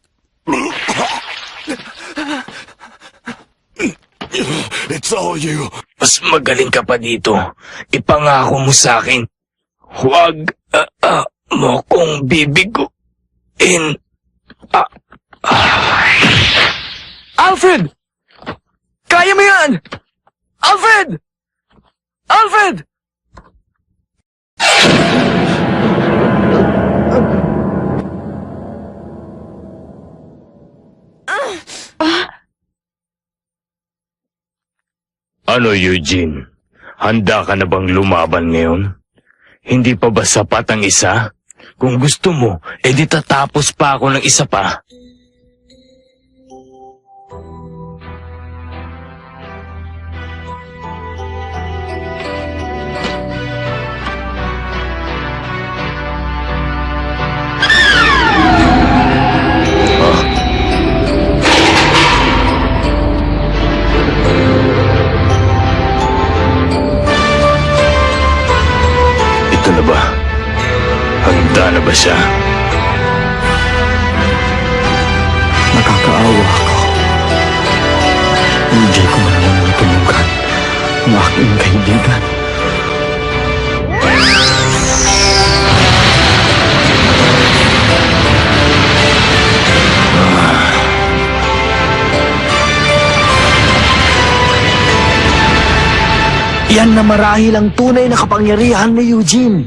It's all you. Mas magaling ka pa dito. Ipangako mo sa akin. Huwag mo kong bibiguin. Alfred! Kaya mo yan! Alfred! Alfred! Ano, Eugene? Handa ka na bang lumaban ngayon? Hindi pa ba sapat ang isa? Kung gusto mo, edi tatapos pa ako ng isa pa. Ito na ba? Handa na ba siya? Nakakaawa ako. Hindi ko man lang natulugan ang aking kaibigan. Yan na marahil ang tunay na kapangyarihan ni Eugene.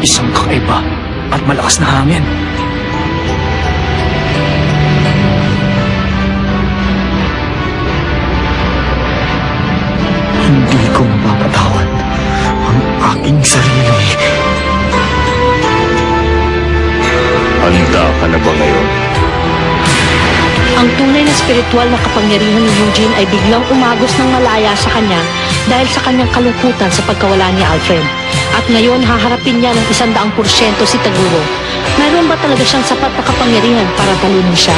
Isang kakaiba at malakas na hangin. Hindi ko mapapatawad ang aking sarili. Handa ka na ba ngayon? Ang tunay na spiritual na kapangyarihan ni Eugene ay biglang umagos ng malaya sa kanya dahil sa kanyang kalungkutan sa pagkawala ni Alfred. At ngayon haharapin niya ng 100% si Taguro. Mayroon ba talaga siyang sapat na kapangyarihan para talunin siya?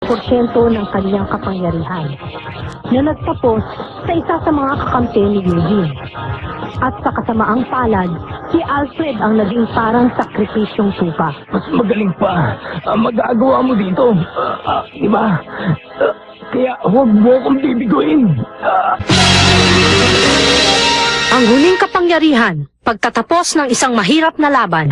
Porsyento ng kanyang kapangyarihan na nagtapos sa isa sa mga kakampi ni Eugene. At sa kasamaang palad, si Alfred ang naging parang sakripisyong tupa. Mas magaling pa ang magagawa mo dito. Diba? Kaya huwag mo akong bibiguin. Ang huling kapangyarihan, pagtatapos ng isang mahirap na laban.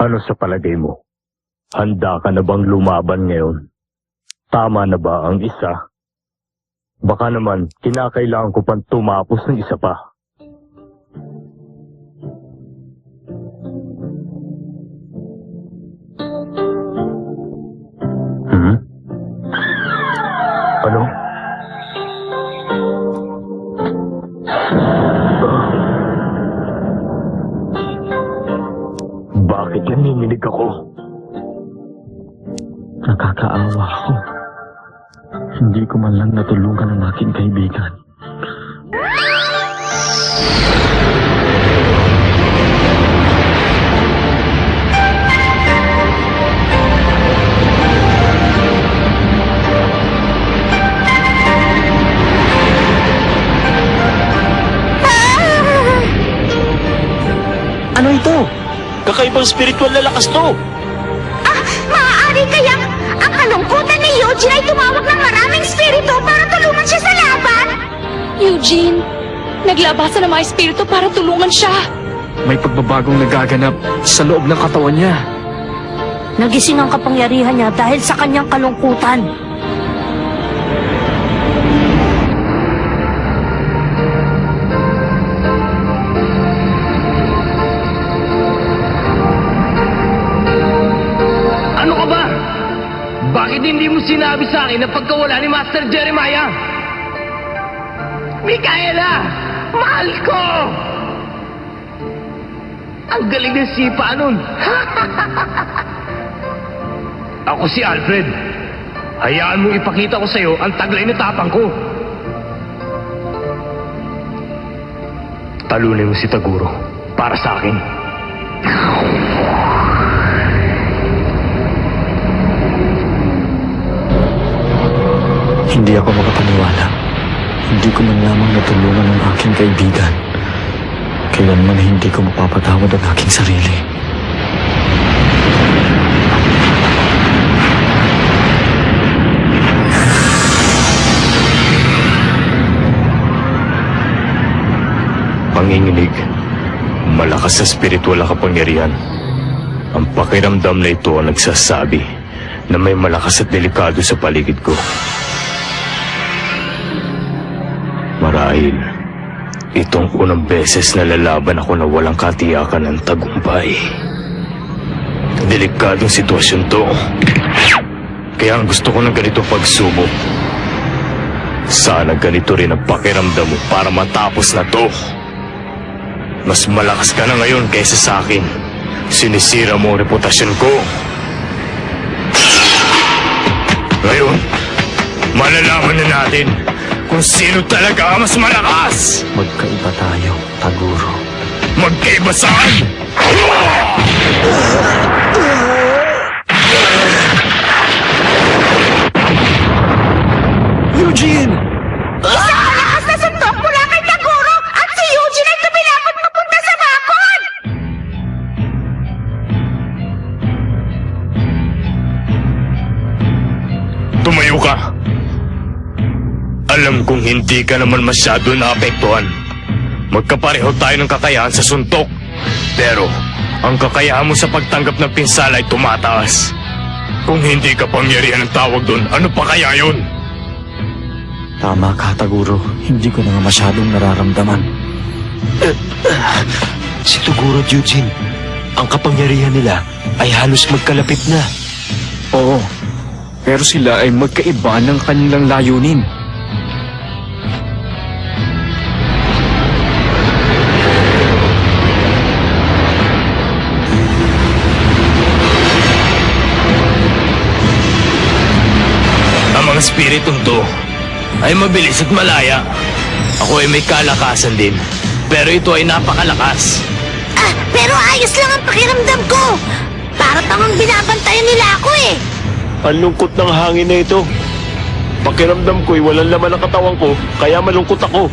Ano sa palagay mo? Handa ka na bang lumaban ngayon? Tama na ba ang isa? Baka naman, kinakailangan ko pang tumapos ng isa pa. nakikinig ako. Nakakaawa ako. Hindi ko man lang natulungan ang aking kaibigan. Ano ito? Kakaibang spiritual na lakas to! Maaari kayang ang kalungkutan ni Eugene ay tumawag ng maraming spirito para tulungan siya sa laban? Eugene, naglabasan ng mga espiritu para tulungan siya. May pagbabagong nagaganap sa loob ng katawan niya. Nagising ang kapangyarihan niya dahil sa kanyang kalungkutan. Ano ka ba? Bakit hindi mo sinabi sa akin na pagkawala ni Master Jeremiah? Micaela! Mahal ko! Ang galing ng sipa nun. Ako si Alfred. Hayaan mo ipakita ko sa'yo ang taglay na tapang ko. Talunin mo si Taguro para sa akin. Hindi ako makapaniwala. Hindi ko man lamang natulungan ang aking kaibigan. Kailanman hindi ko mapapatawad ang aking sarili. Panginginig, malakas sa spiritual na kapangyarihan. Ang pakiramdam na ito ang nagsasabi na may malakas at delikado sa paligid ko. Marahil, itong unang beses na lalaban ako na walang katiyakan ng tagumpay. Delikadong sitwasyon to. Kaya ang gusto ko ng ganitong pagsubok. Sana ganito rin ang pakiramdam mo para matapos na to. Mas malakas ka na ngayon kaysa sa akin. Sinisira mo ang reputasyon ko. Ngayon, malalaman na natin kung sino talaga ang mas malakas! Magkaiba tayo, Taguro. Magkaiba saan? Eugene! Isang malakas na suntok mula kay Taguro at si Eugene ay tumilapot papunta sa bakod! Tumayo ka! Alam kong hindi ka naman masyado naapektuhan. Magkapareho tayo ng kakayahan sa suntok. Pero, ang kakayahan mo sa pagtanggap ng pinsala ay tumataas. Kung hindi ka pangyarihan ang tawag doon, ano pa kaya yun? Tama ka, Taguro. Hindi ko na nga masyadong nararamdaman. Si Taguro at Eugene, ang kapangyarihan nila ay halos magkalapit na. Oo, pero sila ay magkaiba ng kanilang layunin. Ang mga spiritong to ay mabilis at malaya. Ako ay may kalakasan din, pero ito ay napakalakas. Pero ayos lang ang pakiramdam ko! Para pang binabantayan nila ako eh! Ang lungkot ng hangin na ito. Pakiramdam ko'y walang laman ang katawan ko, kaya malungkot ako.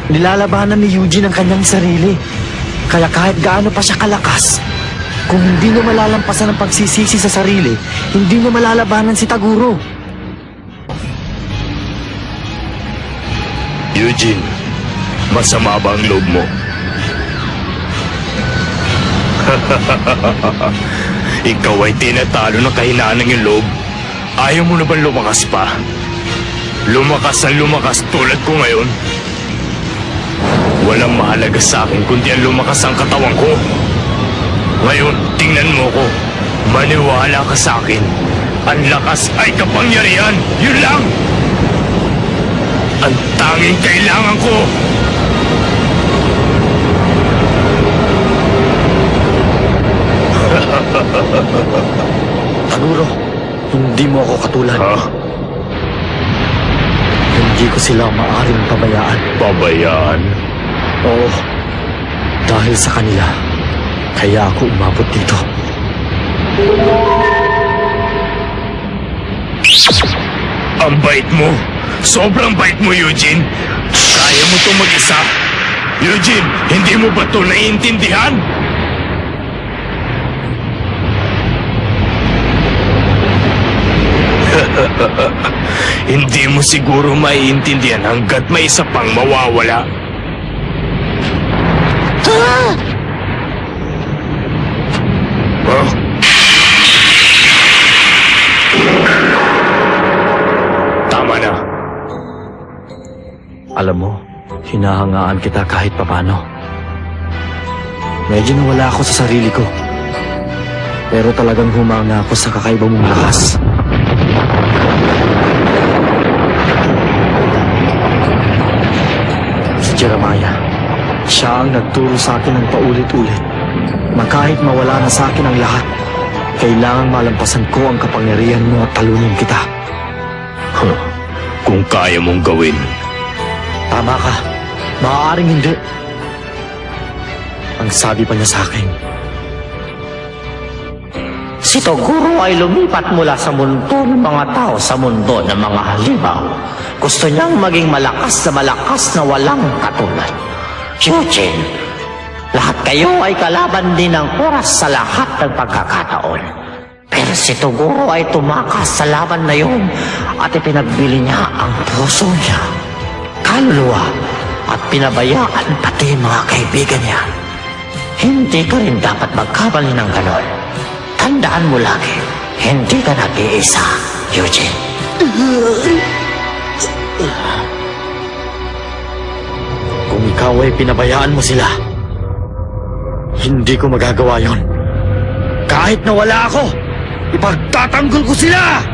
Nilalabanan ni Eugene ang kanyang sarili. Kaya kahit gaano pa siya kalakas, kung hindi niya malalampasan ang pagsisisi sa sarili, hindi niya malalabanan si Taguro. Eugene, masama ba ang loob mo? Ikaw ay tinatalo ng kahinaan ng iyong loob. Ayaw mo na ba lumakas pa? Lumakas ang lumakas tulad ko ngayon? Walang mahalaga sa akin kundi ang lumakas ang katawan ko. Ngayon, tingnan mo ko. Maniwala ka sa akin. Ang lakas ay kapangyarihan. Yun lang! Ang tanging kailangan ko! katulad mo. Hindi ko sila maaring pabayaan. Pabayaan? Oo. Dahil sa kanila, kaya ako umabot dito. Ang bait mo. Sobrang bait mo, Eugene. Kaya mo itong mag-isa. Eugene, hindi mo ba ito naiintindihan? Hindi mo siguro maiintindihan hanggat may isa pang mawawala. Huh? Tama na. Alam mo, hinahangaan kita kahit papano. Medyo nawala ako sa sarili ko. Pero talagang humanga ako sa kakaiba mong lakas. Si Jeremiah, siya ang nagturo sa akin ng paulit-ulit na kahit mawala na sa akin ang lahat, kailangang malampasan ko ang kapangyarihan mo at talunin kita. Kung kaya mong gawin. Tama ka. Maaaring hindi. Ang sabi pa niya sa akin, Si Toguro ay lumipat mula sa mundo ng mga tao sa mundo ng mga halimaw. Gusto niyang maging malakas na walang katulad. Eugene, lahat kayo ay kalaban din ng oras sa lahat ng pagkakataon. Pero si Toguro ay tumakas sa laban na yun at ipinagbili niya ang puso niya, kaluluwa at pinabayaan pati mga kaibigan niya. Hindi ka rin dapat magkamali ng ganon. Tandaan mo lagi, hindi ka nag-iisa, Eugene. kung ikaw ay pinabayaan mo sila, hindi ko magagawa yon. Kahit na wala ako, ipagtatanggol ko sila!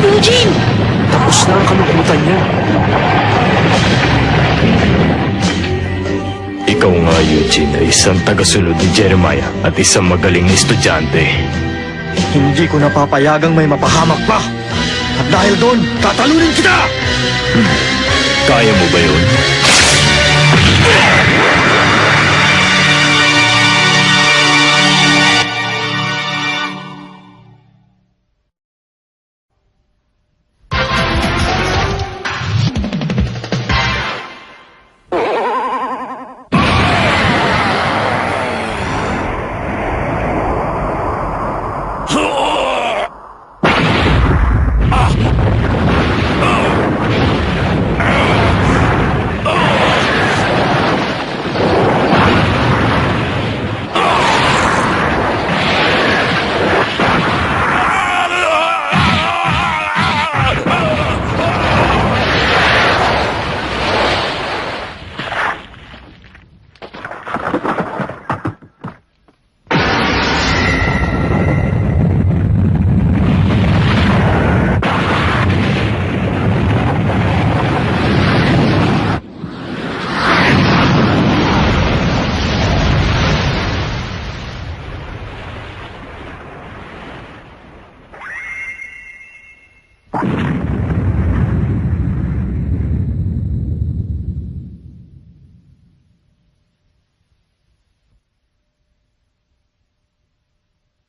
Eugene! Tapos na ang kalungkutan niya. Ikaw nga, Eugene, ay isang tagasunod ni Jeremiah at isang magaling na estudyante. Hindi ko napapayagang may mapahamak pa. At dahil doon, tatalunin kita! Kaya mo ba yun?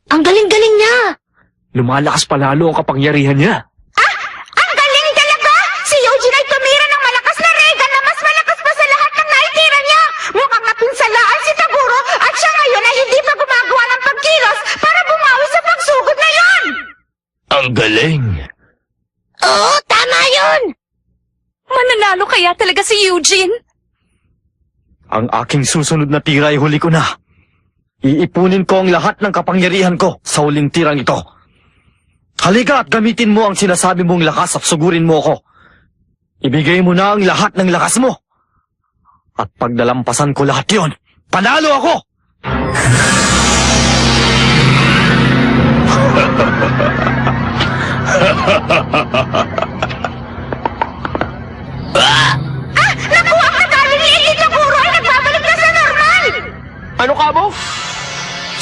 Ang galing-galing niya! Lumalakas palalo ang kapangyarihan niya. Ang galing talaga! Si Eugene ay tumira ng malakas na Regan na mas malakas pa sa lahat ng naitira niya! Mukhang napinsalaan si Taguro at siya ngayon ay hindi pa gumagawa ng pagkilos para bumawi sa pagsugod na yon! Ang galing. Oo, tama yun! Mananalo kaya talaga si Eugene? Ang aking susunod na tira ay huli ko na. Iipunin ko ang lahat ng kapangyarihan ko sa huling tirang ito. Halika at gamitin mo ang sinasabi mong lakas at sugurin mo ako. Ibigay mo na ang lahat ng lakas mo. At pag nalampasan ko lahat yon, panalo ako! Nakuha ka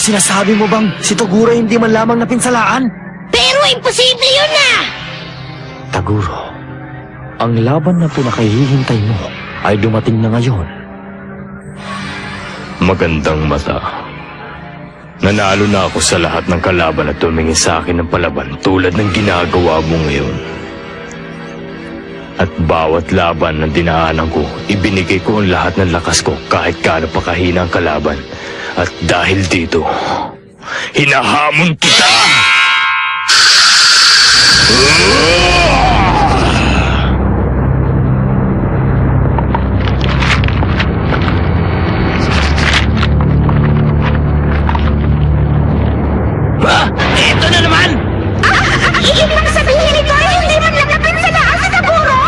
Sinasabi mo bang si Toguro hindi man lamang napinsalaan? Pero imposible yun na! Taguro, ang laban na pinakahihintay mo ay dumating na ngayon. Magandang mata. Nanalo na ako sa lahat ng kalaban at tumingin sa akin ng palaban tulad ng ginagawa mo ngayon. At bawat laban na dinaanan ko, ibinigay ko ang lahat ng lakas ko kahit gaano pa kahina ang kalaban. At dahil dito, hinahamon kita! Ito na naman! Ibig sabihin nito ay hindi man lang napinsalaan si Taguro?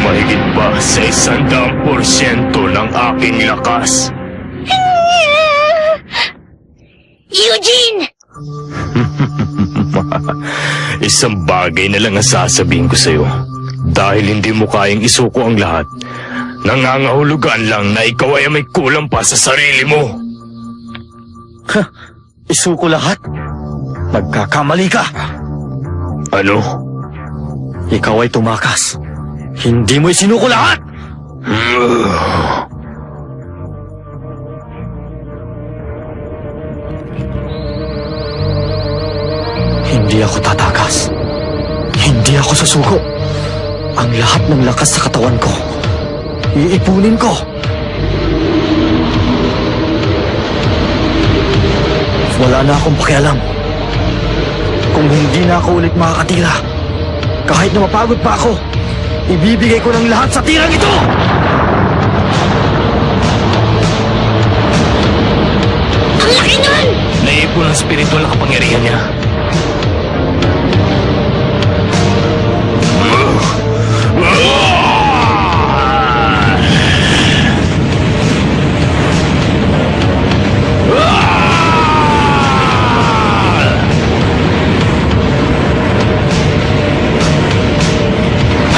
Mahigit pa sa 100% ng aking lakas. Eugene! Isang bagay na lang ang sasabihin ko sa'yo. Dahil hindi mo kayang isuko ang lahat, nangangahulugan lang na ikaw ay may kulang pa sa sarili mo. Isuko lahat? Nagkakamali ka! Ano? Ikaw ay tumakas. Hindi mo isinuko lahat! Hindi ako tatakas. Hindi ako susuko. Ang lahat ng lakas sa katawan ko, iipunin ko. Wala na akong pakialam. Kung hindi na ako ulit makakatira, kahit na mapagod pa ako, ibibigay ko ng lahat sa tirang ito! Ang laki nun! Naipon ang spiritual na kapangyarihan niya.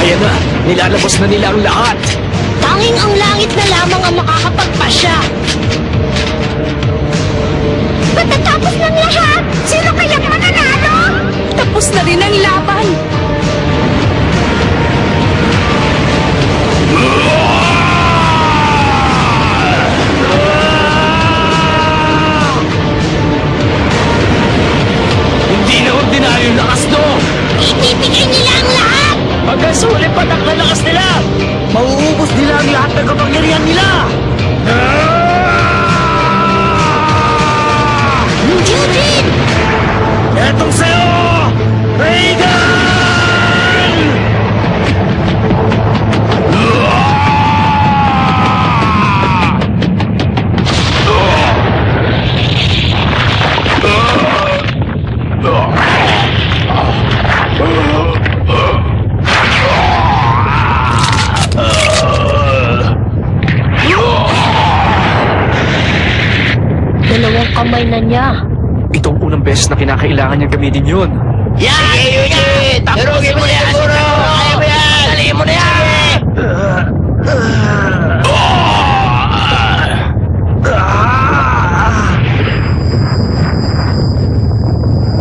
Ayan na! Nilalabas na nila ang lahat! Tanging ang langit na lamang ang makakapagpasya. Pagkatapos ng lahat, sino kayang mananalo? Tapos na rin ang laban. Hindi na ordinaryo yung lakas no! Ibibigay nila ang lahat! Hanggang sa huli patak na lakas nila! Mauubos nila ang lahat ng kapangyarihan nila! Eugene! Etong sa'yo! Reagan! Dalawang kamay na niya. Itong unang beses na kinakailangan niyang gamitin yun. Yan! Eugene! Durugin mo na yan! Kaya mo yan! Daliin mo na yan!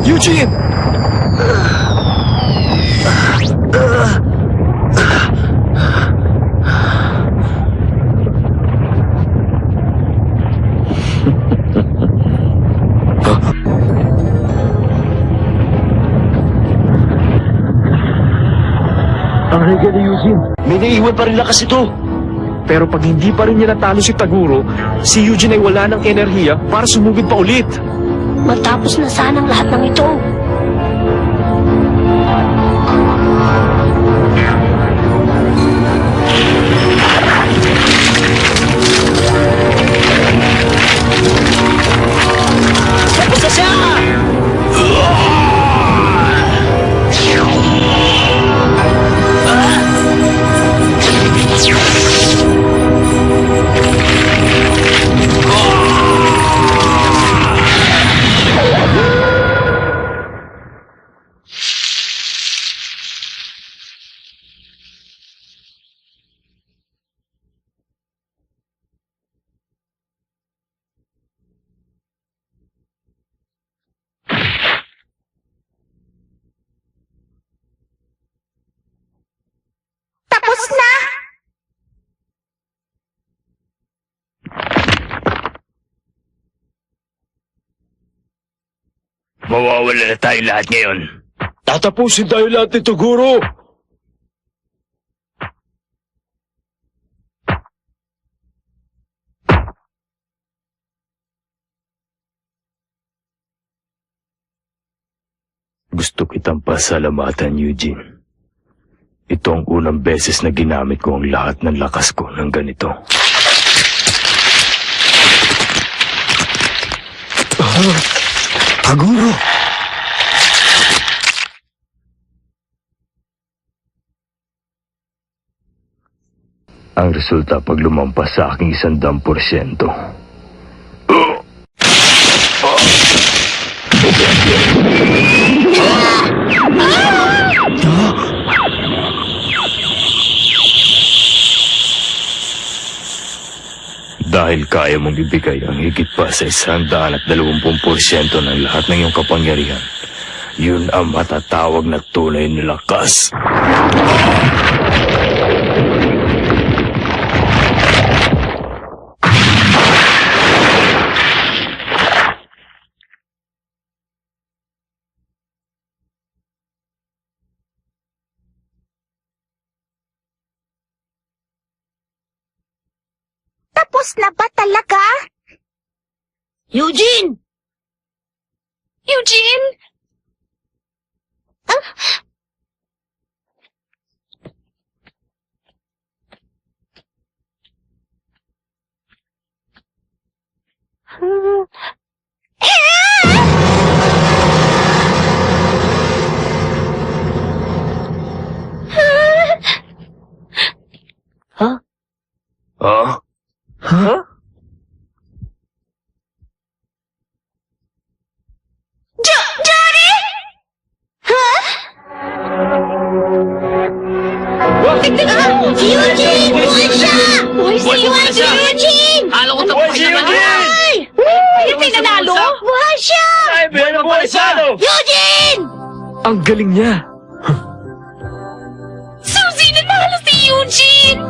Eugene! Ang Reagan ni Eugene, may naiiwan pa rin lakas ito. Pero pag hindi pa rin niya natalo si Taguro, si Eugene ay wala ng enerhiya para sumugod pa ulit. Matapos na sanang lahat ng ito. Tapos na siya! Mawawala na tayo lahat ngayon. Tatapusin tayo lahat nito, Guro! Gusto kitang pasalamatan, Eugene. Ito ang unang beses na ginamit ko ang lahat ng lakas ko ng ganito. Taguro! Ang resulta pag lumampas sa aking 100%. Dahil kaya mong ibigay ang higit pa sa 120% ng lahat ng iyong kapangyarihan, yun ang matatawag na tunay na lakas. Tapos na ba talaga? Eugene! Eugene! Huh? Huh? Jory? Huh? Eugene! Buhay siya! Buhay si Eugene! Alam ko Buhay si Eugene! Ayun, may nanalo! Buhay siya! Buhay siya! Eugene! Ang galing niya! Susie, nanalo si Eugene!